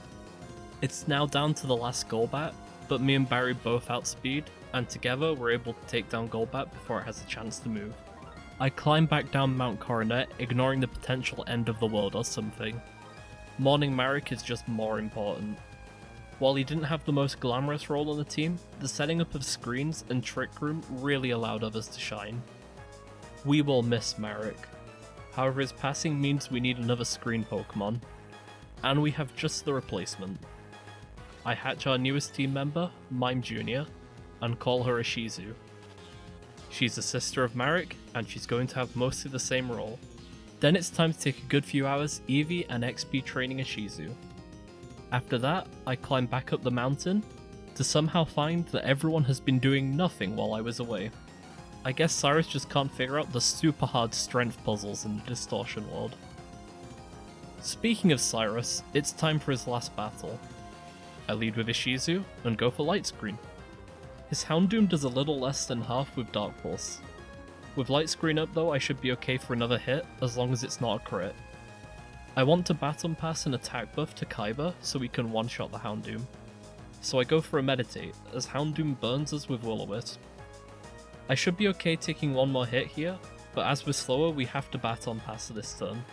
It's now down to the last Golbat, but me and Barry both outspeed, and together we're able to take down Golbat before it has a chance to move. I climb back down Mount Coronet, ignoring the potential end of the world or something. Mourning Marek is just more important. While he didn't have the most glamorous role on the team, the setting up of screens and Trick Room really allowed others to shine. We will miss Marek. However, his passing means we need another screen Pokemon, and we have just the replacement. I hatch our newest team member, Mime Jr., and call her a Shizu. She's a sister of Marek, and she's going to have mostly the same role. Then it's time to take a good few hours EV and XP training a Shizu. After that, I climb back up the mountain to somehow find that everyone has been doing nothing while I was away. I guess Cyrus just can't figure out the super hard strength puzzles in the Distortion world. Speaking of Cyrus, it's time for his last battle. I lead with Ishizu and go for Light Screen. His Houndoom does a little less than half with Dark Pulse. With Light Screen up though, I should be okay for another hit as long as it's not a crit. I want to Baton Pass an attack buff to Kaiba so we can one-shot the Houndoom. So I go for a Meditate, as Houndoom burns us with Will-O-Wisp. I should be okay taking one more hit here, but as we're slower we have to Baton Pass this turn.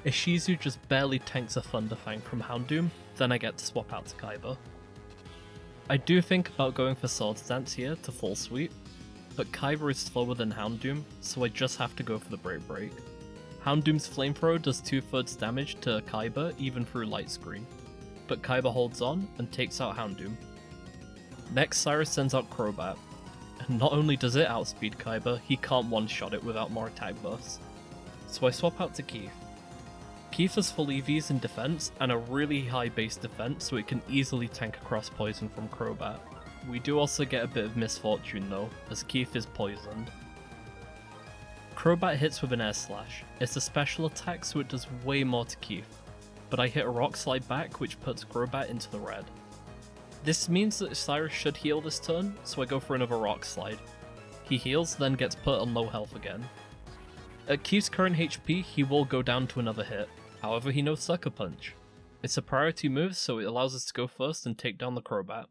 Ishizu just barely tanks a Thunder Fang from Houndoom, then I get to swap out to Kaiba. I do think about going for Swords Dance here to full sweep, but Kaiba is slower than Houndoom, so I just have to go for the Brave Break. Houndoom's Flamethrower does 2/3 damage to Kaiba even through Light Screen, but Kaiba holds on and takes out Houndoom. Next, Cyrus sends out Crobat, and not only does it outspeed Kaiba, he can't one-shot it without more attack buffs. So I swap out to Keith. Keith has full EVs in defense and a really high base defense, so it can easily tank across poison from Crobat. We do also get a bit of misfortune though, as Keith is poisoned. Crobat hits with an Air Slash. It's a special attack, so it does way more to Keith, but I hit a Rock Slide back, which puts Crobat into the red. This means that Cyrus should heal this turn, so I go for another Rock Slide. He heals, then gets put on low health again. At Keith's current HP, he will go down to another hit, however he knows Sucker Punch. It's a priority move, so it allows us to go first and take down the Crobat.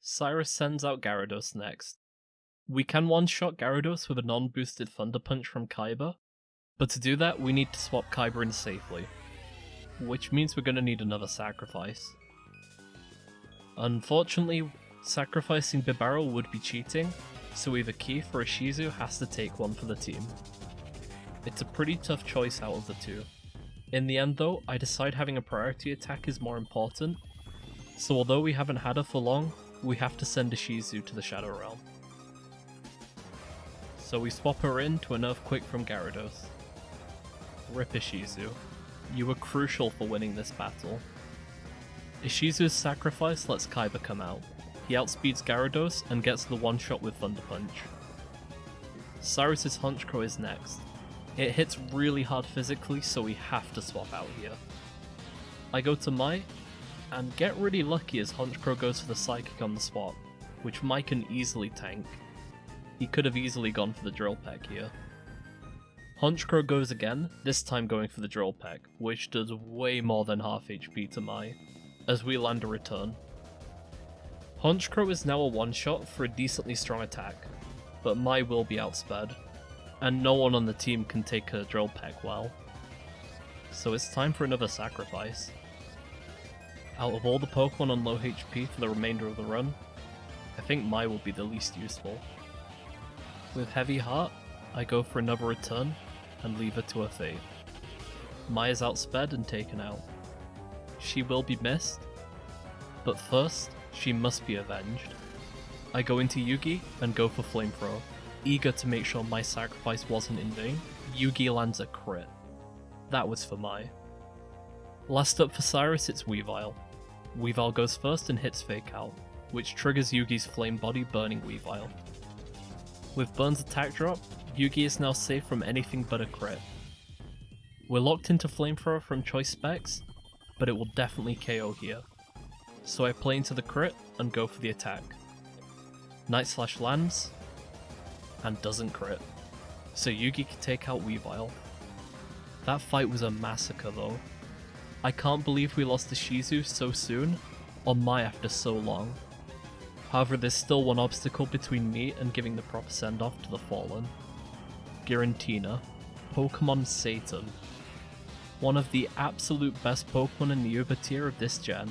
Cyrus sends out Gyarados next. We can one-shot Gyarados with a non-boosted Thunder Punch from Kaiba, but to do that we need to swap Kaiba in safely, which means we're going to need another sacrifice. Unfortunately, sacrificing Bibarel would be cheating, so either Keith or Ishizu has to take one for the team. It's a pretty tough choice out of the two. In the end though, I decide having a priority attack is more important, so although we haven't had her for long, we have to send Ishizu to the Shadow Realm. So we swap her in to an Earthquake from Gyarados. Rip Ishizu. You were crucial for winning this battle. Ishizu's sacrifice lets Kaiba come out. He outspeeds Gyarados and gets the one-shot with Thunder Punch. Cyrus's Honchkrow is next. It hits really hard physically, so we have to swap out here. I go to Mai, and get really lucky as Honchkrow goes for the Psychic on the swap, which Mai can easily tank. He could have easily gone for the Drill Peck here. Honchkrow goes again, this time going for the Drill Peck, which does way more than half HP to Mai, as we land a return. Honchkrow is now a one-shot for a decently strong attack, but Mai will be outsped, and no one on the team can take a Drill Peck well. So it's time for another sacrifice. Out of all the Pokemon on low HP for the remainder of the run, I think Mai will be the least useful. With Heavy Heart, I go for another return and leave her to her fate. Mai is outsped and taken out. She will be missed, but first, she must be avenged. I go into Yugi and go for Flamethrower, eager to make sure my sacrifice wasn't in vain. Yugi lands a crit. That was for Mai. Last up for Cyrus, it's Weavile. Weavile goes first and hits Fake Out, which triggers Yugi's Flame Body, burning Weavile. With Burn's attack drop, Yugi is now safe from anything but a crit. We're locked into Flamethrower from choice specs, but it will definitely KO here. So I play into the crit and go for the attack. Night Slash lands, and doesn't crit, so Yugi can take out Weavile. That fight was a massacre though. I can't believe we lost to Shizu so soon, or Mai after so long. However, there's still one obstacle between me and giving the proper send-off to the Fallen. Giratina, Pokemon Satan. One of the absolute best Pokemon in the Uber tier of this gen.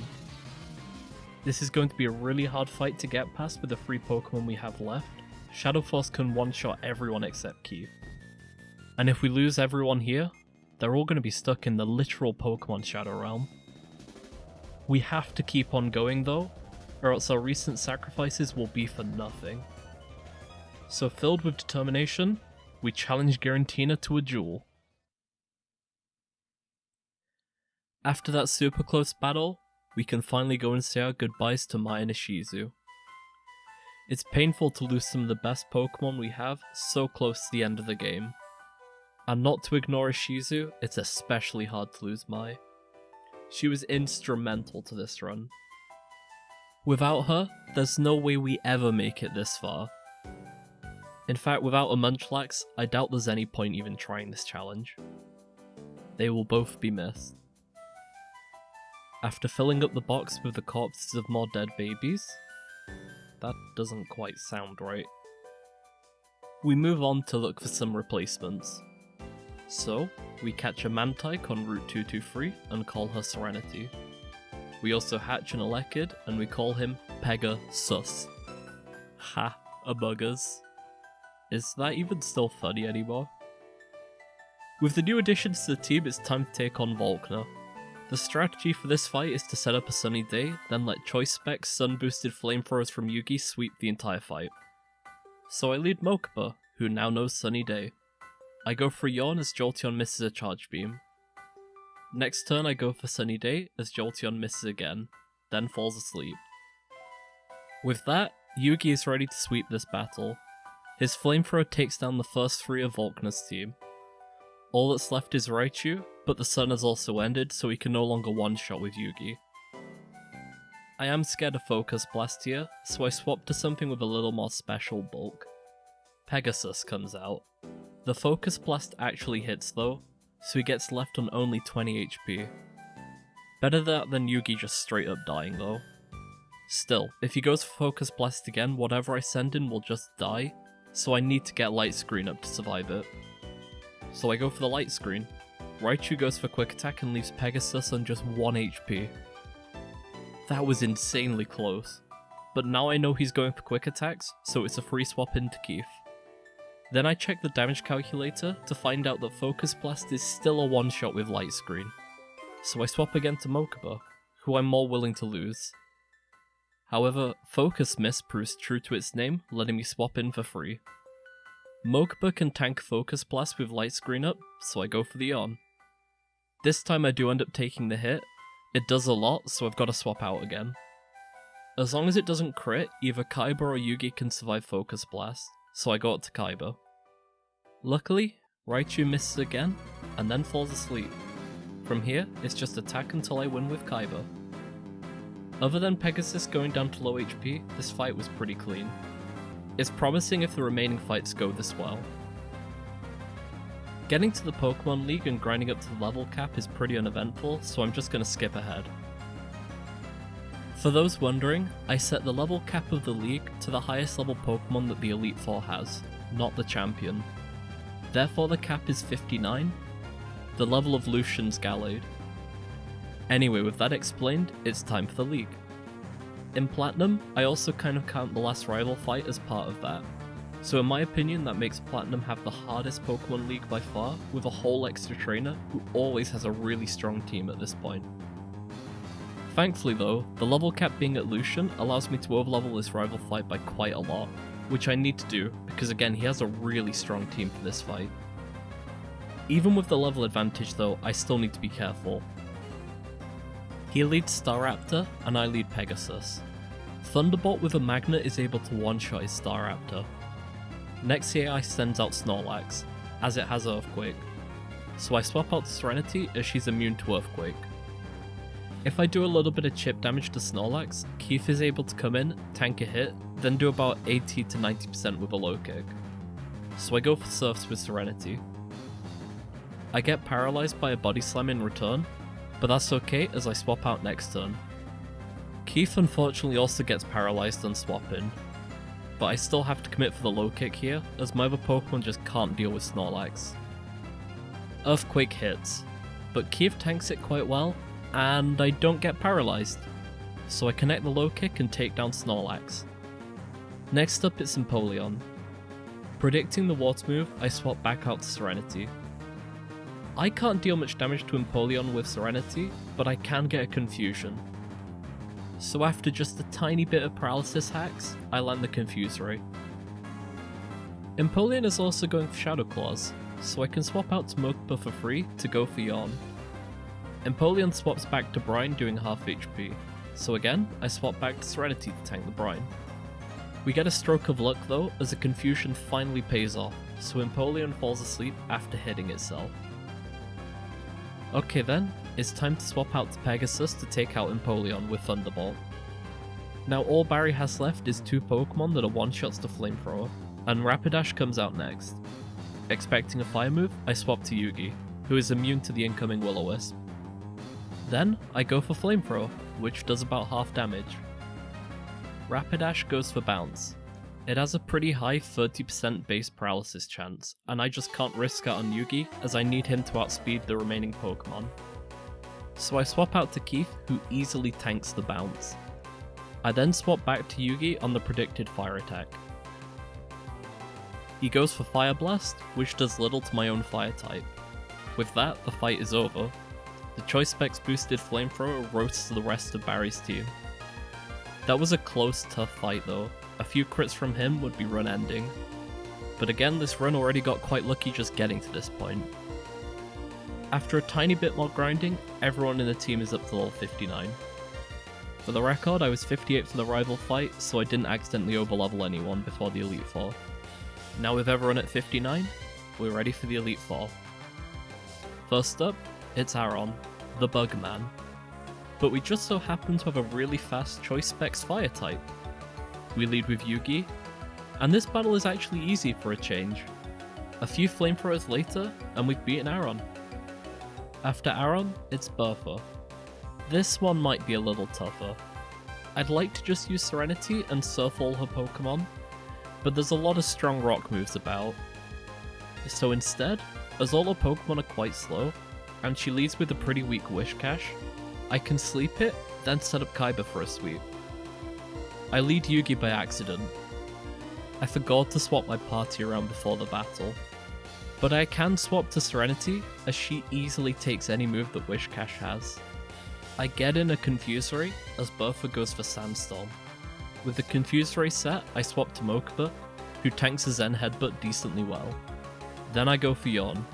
This is going to be a really hard fight to get past with the 3 Pokemon we have left. Shadow Force can one-shot everyone except Keith. And if we lose everyone here, they're all going to be stuck in the literal Pokemon Shadow Realm. We have to keep on going though, or else our recent sacrifices will be for nothing. So filled with determination, we challenge Giratina to a duel. After that super close battle, we can finally go and say our goodbyes to Mai and Ishizu. It's painful to lose some of the best Pokemon we have so close to the end of the game. And not to ignore Ishizu, it's especially hard to lose Mai. She was instrumental to this run. Without her, there's no way we ever make it this far. In fact, without a Munchlax, I doubt there's any point even trying this challenge. They will both be missed. After filling up the box with the corpses of more dead babies, that doesn't quite sound right. We move on to look for some replacements. So, we catch a Mantike on Route 223 and call her Serenity. We also hatch an Elekid and we call him Pegasus. Ha, a buggers. Is that even still funny anymore? With the new additions to the team, it's time to take on Volkner. The strategy for this fight is to set up a sunny day, then let choice specs sun-boosted flamethrowers from Yugi sweep the entire fight. So I lead Mokuba, who now knows sunny day. I go for Yawn as Jolteon misses a charge beam. Next turn I go for sunny day as Jolteon misses again, then falls asleep. With that, Yugi is ready to sweep this battle. His flamethrower takes down the first 3 of Volkner's team. All that's left is Raichu, but the sun has also ended, so he can no longer one-shot with Yugi. I am scared of Focus Blast here, so I swap to something with a little more special bulk. Pegasus comes out. The Focus Blast actually hits though, so he gets left on only 20 HP. Better that than Yugi just straight up dying though. Still, if he goes for Focus Blast again, whatever I send in will just die, so I need to get Light Screen up to survive it. So I go for the Light Screen. Raichu goes for Quick Attack and leaves Pegasus on just 1 HP. That was insanely close. But now I know he's going for Quick Attacks, so it's a free swap into Keith. Then I check the damage calculator to find out that Focus Blast is still a one-shot with Light Screen. So I swap again to Mokuba, who I'm more willing to lose. However, Focus Miss proves true to its name, letting me swap in for free. Mokuba can tank Focus Blast with Light Screen up, so I go for the Yawn. This time I do end up taking the hit. It does a lot, so I've got to swap out again. As long as it doesn't crit, either Kaiba or Yugi can survive Focus Blast, so I go up to Kaiba. Luckily, Raichu misses again, and then falls asleep. From here, it's just attack until I win with Kaiba. Other than Pegasus going down to low HP, this fight was pretty clean. It's promising if the remaining fights go this well. Getting to the Pokemon League and grinding up to the level cap is pretty uneventful, so I'm just going to skip ahead. For those wondering, I set the level cap of the league to the highest level Pokemon that the Elite Four has, not the champion. Therefore the cap is 59, the level of Lucian's Gallade. Anyway, with that explained, it's time for the league. In Platinum, I also kind of count the last rival fight as part of that. So in my opinion, that makes Platinum have the hardest Pokemon League by far, with a whole extra trainer who always has a really strong team at this point. Thankfully though, the level cap being at Lucian allows me to overlevel this rival fight by quite a lot, which I need to do because again he has a really strong team for this fight. Even with the level advantage though, I still need to be careful. He leads Staraptor and I lead Pegasus. Thunderbolt with a Magnet is able to one-shot his Staraptor. Next AI sends out Snorlax, as it has Earthquake, so I swap out Serenity as she's immune to Earthquake. If I do a little bit of chip damage to Snorlax, Keith is able to come in, tank a hit, then do about 80 to 90% with a low kick. So I go for Surfs with Serenity. I get paralyzed by a Body Slam in return, but that's okay as I swap out next turn. Keith unfortunately also gets paralyzed on swap in, but I still have to commit for the low kick here as my other Pokemon just can't deal with Snorlax. Earthquake hits, but Keith tanks it quite well, and I don't get paralyzed, so I connect the low kick and take down Snorlax. Next up it's Empoleon. Predicting the water move, I swap back out to Serenity. I can't deal much damage to Empoleon with Serenity, but I can get a Confusion. So after just a tiny bit of paralysis hacks, I land the Confuse Ray. Empoleon is also going for Shadow Claws, so I can swap out to Mokuba for free to go for Yawn. Empoleon swaps back to Brine doing half HP, so again, I swap back to Serenity to tank the Brine. We get a stroke of luck though, as a Confusion finally pays off, so Empoleon falls asleep after hitting itself. Okay then, it's time to swap out to Pegasus to take out Empoleon with Thunderbolt. Now all Barry has left is 2 Pokemon that are one-shots to Flamethrower, and Rapidash comes out next. Expecting a fire move, I swap to Yugi, who is immune to the incoming Will-O-Wisp. Then, I go for Flamethrower, which does about half damage. Rapidash goes for Bounce. It has a pretty high 30% base paralysis chance, and I just can't risk it on Yugi as I need him to outspeed the remaining Pokemon. So I swap out to Keith, who easily tanks the Bounce. I then swap back to Yugi on the predicted fire attack. He goes for Fire Blast, which does little to my own fire type. With that, the fight is over. The Choice Specs boosted Flamethrower roasts the rest of Barry's team. That was a close, tough fight though. A few crits from him would be run ending. But again, this run already got quite lucky just getting to this point. After a tiny bit more grinding, everyone in the team is up to level 59. For the record, I was 58 for the rival fight, so I didn't accidentally overlevel anyone before the Elite Four. Now with everyone at 59, we're ready for the Elite Four. First up, it's Aaron, the Bugman. But we just so happen to have a really fast Choice Specs fire type. We lead with Yugi, and this battle is actually easy for a change. A few flamethrowers later, and we've beaten Aaron. After Aaron, it's Bertha. This one might be a little tougher. I'd like to just use Serenity and surf all her Pokemon, but there's a lot of strong rock moves about. So instead, as all her Pokemon are quite slow, and she leads with a pretty weak Wish Cache, I can sleep it, then set up Kaiba for a sweep. I lead Yugi by accident. I forgot to swap my party around before the battle, but I can swap to Serenity as she easily takes any move that Wish Cache has. I get in a Confusory as Bertha goes for Sandstorm. With the Confusory set, I swap to Mokuba, who tanks a Zen Headbutt decently well. Then I go for Yawn.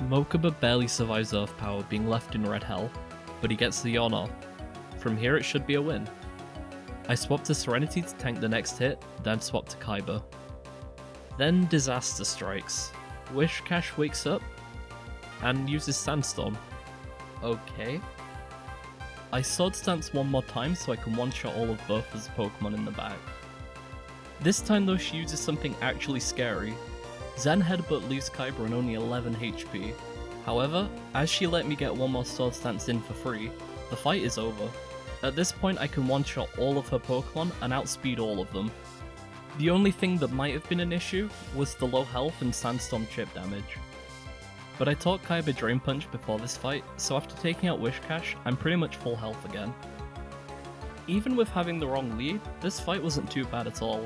Mokuba barely survives Earth Power being left in red hell, but he gets the Yawn off. From here it should be a win. I swap to Serenity to tank the next hit, then swap to Kaiba. Then Disaster strikes. Wish Cache wakes up and uses Sandstorm. Okay. I Sword Stance one more time so I can one-shot all of Bertha's Pokemon in the back. This time though she uses something actually scary. Zen Headbutt leaves Kaiba on only 11 HP. However, as she let me get one more Sword Stance in for free, the fight is over. At this point I can one-shot all of her Pokemon and outspeed all of them. The only thing that might have been an issue was the low health and Sandstorm chip damage. But I taught Kaiba Drain Punch before this fight, so after taking out Wish Cache, I'm pretty much full health again. Even with having the wrong lead, this fight wasn't too bad at all.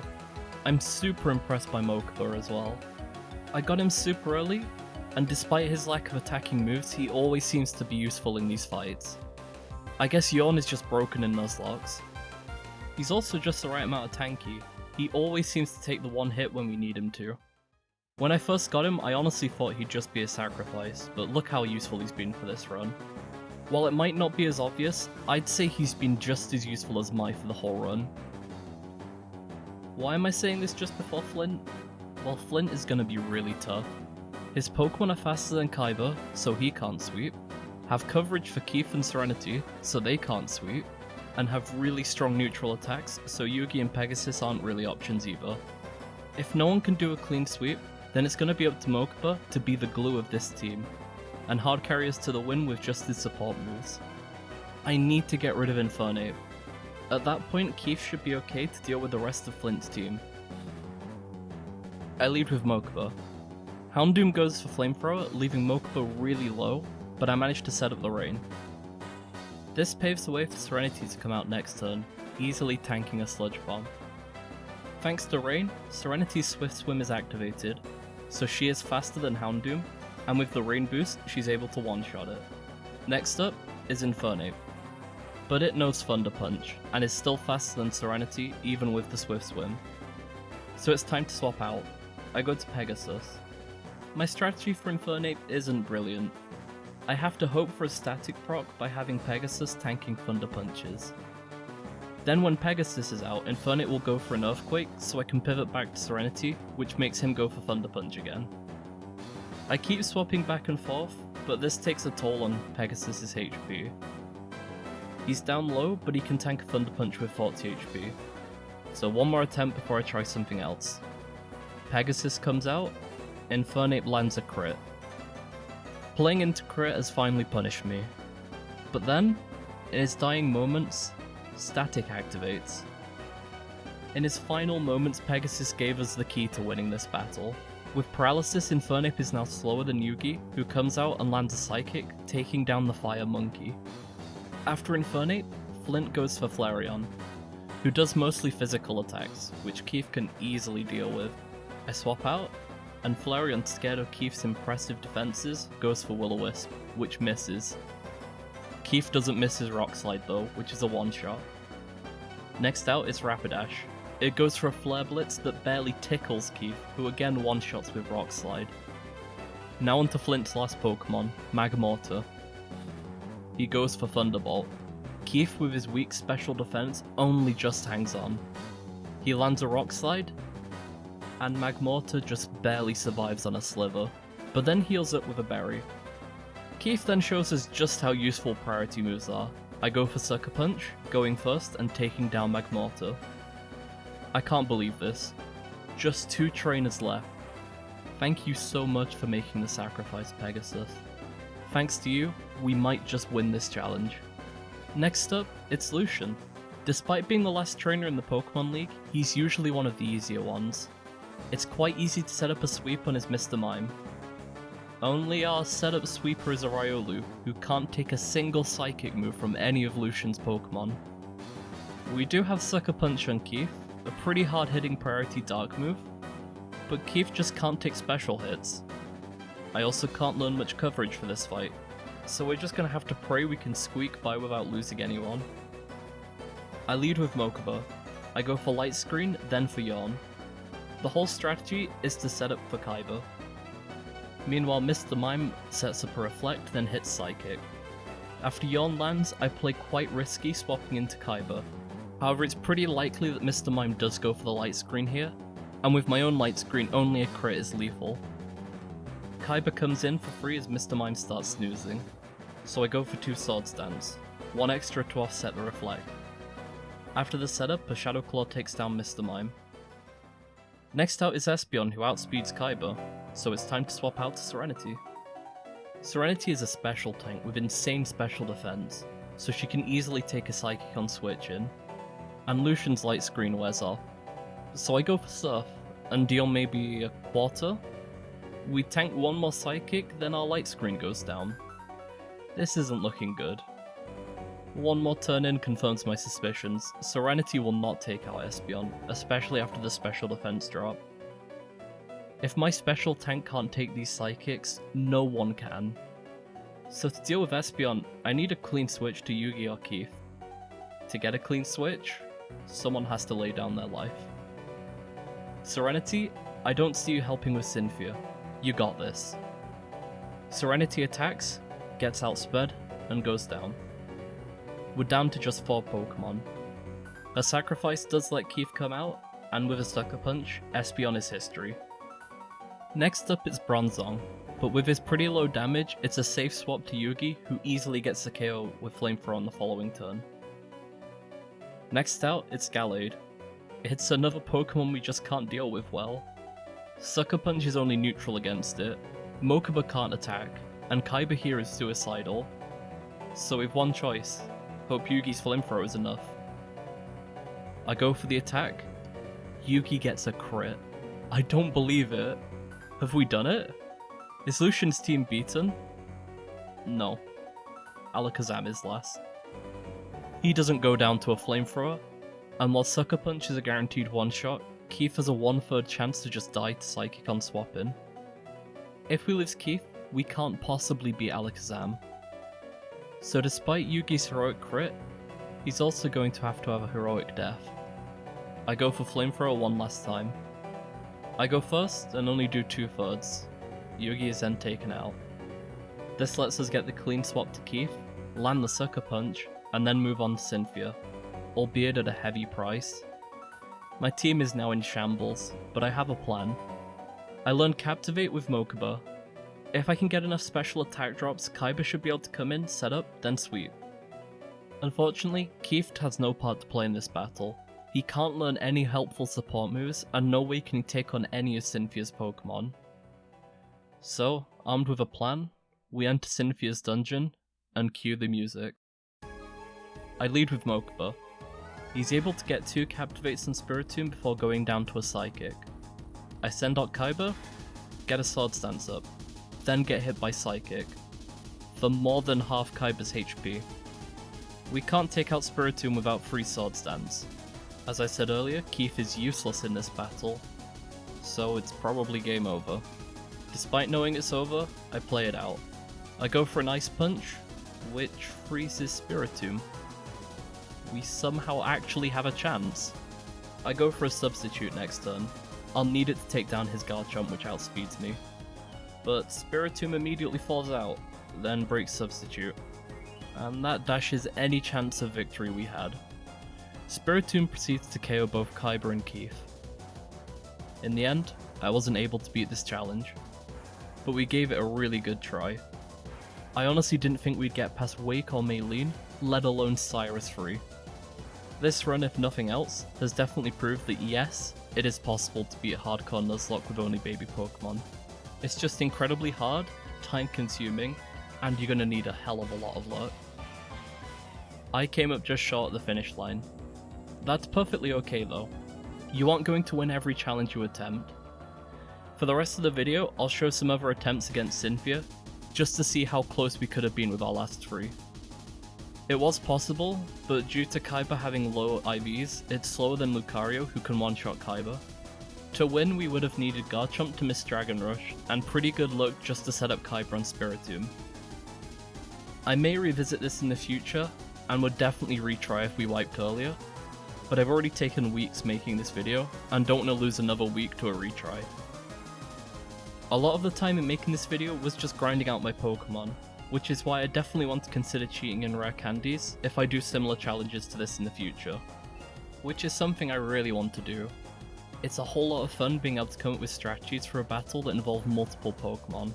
I'm super impressed by Mokuba as well. I got him super early, and despite his lack of attacking moves, he always seems to be useful in these fights. I guess Yawn is just broken in Nuzlocke. He's also just the right amount of tanky. He always seems to take the one hit when we need him to. When I first got him, I honestly thought he'd just be a sacrifice, but look how useful he's been for this run. While it might not be as obvious, I'd say he's been just as useful as Mai for the whole run. Why am I saying this just before Flint? Well, Flint is gonna be really tough. His Pokemon are faster than Kaiba, so he can't sweep, have coverage for Keith and Serenity, so they can't sweep, and have really strong neutral attacks, so Yugi and Pegasus aren't really options either. If no one can do a clean sweep, then it's going to be up to Mokuba to be the glue of this team, and hard carry us to the win with just his support moves. I need to get rid of Infernape. At that point, Keith should be okay to deal with the rest of Flint's team. I lead with Mokuba. Houndoom goes for Flamethrower, leaving Mokuba really low, but I managed to set up the rain. This paves the way for Serenity to come out next turn, easily tanking a Sludge Bomb. Thanks to Rain, Serenity's Swift Swim is activated, so she is faster than Houndoom, and with the Rain boost, she's able to one-shot it. Next up is Infernape, but it knows Thunder Punch, and is still faster than Serenity even with the Swift Swim. So it's time to swap out. I go to Pegasus. My strategy for Infernape isn't brilliant. I have to hope for a static proc by having Pegasus tanking Thunder Punches. Then when Pegasus is out, Infernape will go for an Earthquake, so I can pivot back to Serenity, which makes him go for Thunder Punch again. I keep swapping back and forth, but this takes a toll on Pegasus' HP. He's down low, but he can tank a Thunder Punch with 40 HP. So one more attempt before I try something else. Pegasus comes out, Infernape lands a crit. Playing into crit has finally punished me. But then, in his dying moments, Static activates. In his final moments, Pegasus gave us the key to winning this battle. With Paralysis, Infernape is now slower than Yugi, who comes out and lands a Psychic, taking down the Fire Monkey. After Infernape, Flint goes for Flareon, who does mostly physical attacks, which Keith can easily deal with. I swap out, and Flareon, scared of Keith's impressive defenses, goes for Will-O-Wisp, which misses. Keith doesn't miss his Rock Slide though, which is a one-shot. Next out is Rapidash. It goes for a Flare Blitz that barely tickles Keith, who again one-shots with Rock Slide. Now onto Flint's last Pokemon, Magmortar. He goes for Thunderbolt. Keith, with his weak special defense, only just hangs on. He lands a Rock Slide, and Magmortar just barely survives on a Sliver, but then heals up with a Berry. Keith then shows us just how useful priority moves are. I go for Sucker Punch, going first and taking down Magmortar. I can't believe this. Just 2 trainers left. Thank you so much for making the sacrifice, Pegasus. Thanks to you, we might just win this challenge. Next up, it's Lucian. Despite being the last trainer in the Pokemon League, he's usually one of the easier ones. It's quite easy to set up a sweep on his Mr. Mime. Only our setup sweeper is a Riolu, who can't take a single Psychic move from any of Lucian's Pokemon. We do have Sucker Punch on Keith, a pretty hard-hitting priority Dark move, but Keith just can't take special hits. I also can't learn much coverage for this fight, so we're just gonna have to pray we can squeak by without losing anyone. I lead with Mokuba. I go for Light Screen, then for Yawn. The whole strategy is to set up for Kaiba. Meanwhile, Mr. Mime sets up a Reflect, then hits Psychic. After Yawn lands, I play quite risky swapping into Kaiba. However, it's pretty likely that Mr. Mime does go for the Light Screen here, and with my own Light Screen, only a crit is lethal. Kaiba comes in for free as Mr. Mime starts snoozing, so I go for 2 Sword Stands, 1 extra to offset the Reflect. After the setup, a Shadow Claw takes down Mr. Mime. Next out is Espeon, who outspeeds Kaiba, so it's time to swap out to Serenity. Serenity is a special tank with insane special defense, so she can easily take a Psychic on switch in, and Lucian's Light Screen wears off. So I go for Surf, and deal maybe a quarter? We tank 1 more Psychic, then our Light Screen goes down. This isn't looking good. 1 more turn in confirms my suspicions. Serenity will not take out Espeon, especially after the special defense drop. If my special tank can't take these Psychics, no one can. So to deal with Espeon, I need a clean switch to Yugi or Keith. To get a clean switch, someone has to lay down their life. Serenity, I don't see you helping with Cynthia. You got this. Serenity attacks, gets outsped, and goes down. We're down to just 4 Pokemon. Her sacrifice does let Keith come out, and with a Sucker Punch, Espeon is history. Next up is Bronzong, but with his pretty low damage, it's a safe swap to Yugi, who easily gets the KO with Flamethrower on the following turn. Next out, it's Gallade. It's another Pokemon we just can't deal with well. Sucker Punch is only neutral against it, Mokuba can't attack, and Kaiba here is suicidal. So we've one choice. Hope Yugi's Flamethrower is enough. I go for the attack. Yugi gets a crit. I don't believe it. Have we done it? Is Lucian's team beaten? No. Alakazam is last. He doesn't go down to a Flamethrower, and while Sucker Punch is a guaranteed one-shot, Keith has a 1/3 chance to just die to Psychic on swap-in. If we lose Keith, we can't possibly beat Alakazam. So despite Yugi's heroic crit, he's also going to have a heroic death. I go for Flamethrower 1 last time. I go first and only do 2/3. Yugi is then taken out. This lets us get the clean swap to Keith, land the Sucker Punch, and then move on to Cynthia, albeit at a heavy price. My team is now in shambles, but I have a plan. I learn Captivate with Mokuba. If I can get enough special attack drops, Kaiba should be able to come in, set up, then sweep. Unfortunately, Keith has no part to play in this battle. He can't learn any helpful support moves, and no way can he take on any of Cynthia's Pokemon. So, armed with a plan, we enter Cynthia's dungeon, and cue the music. I lead with Mokuba. He's able to get 2 Captivates and Spiritomb before going down to a Psychic. I send out Kaiba, get a Sword Stance up, then get hit by Psychic, for more than half Kaiba's HP. We can't take out Spiritomb without 3 Sword Stands. As I said earlier, Keith is useless in this battle. so it's probably game over. Despite knowing it's over, I play it out. I go for an Ice Punch, which freezes Spiritomb. We somehow actually have a chance. I go for a Substitute next turn. I'll need it to take down his Garchomp, which outspeeds me. But Spiritomb immediately falls out, then breaks Substitute, and that dashes any chance of victory we had. Spiritomb proceeds to KO both Kyber and Keith. In the end, I wasn't able to beat this challenge, but we gave it a really good try. I honestly didn't think we'd get past Wake or Maylene, let alone Cyrus free. This run, if nothing else, has definitely proved that yes, it is possible to beat hardcore Nuzlocke with only baby Pokemon. It's just incredibly hard, time consuming, and you're gonna need a hell of a lot of luck. I came up just short of the finish line. That's perfectly okay though. You aren't going to win every challenge you attempt. For the rest of the video, I'll show some other attempts against Cynthia, just to see how close we could have been with our last 3. It was possible, but due to Kyber having low IVs, it's slower than Lucario, who can one-shot Kyber. To win, we would have needed Garchomp to miss Dragon Rush, and pretty good luck just to set up Kyber on Spiritomb. I may revisit this in the future, and would definitely retry if we wiped earlier, but I've already taken weeks making this video, and don't want to lose another week to a retry. A lot of the time in making this video was just grinding out my Pokemon, which is why I definitely want to consider cheating in rare candies if I do similar challenges to this in the future. Which is something I really want to do. It's a whole lot of fun being able to come up with strategies for a battle that involve multiple Pokemon.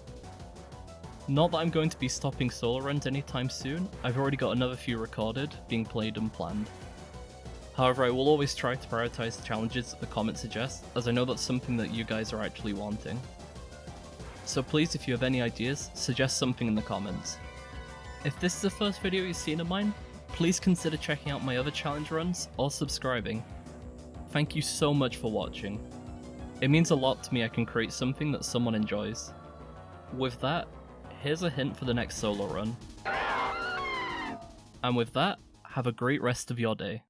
Not that I'm going to be stopping solo runs anytime soon, I've already got another few recorded, being played and planned. However, I will always try to prioritize the challenges that the comments suggest, as I know that's something that you guys are actually wanting. So please, if you have any ideas, suggest something in the comments. If this is the first video you've seen of mine, please consider checking out my other challenge runs or subscribing. Thank you so much for watching. It means a lot to me I can create something that someone enjoys. With that, here's a hint for the next solo run. And with that, have a great rest of your day.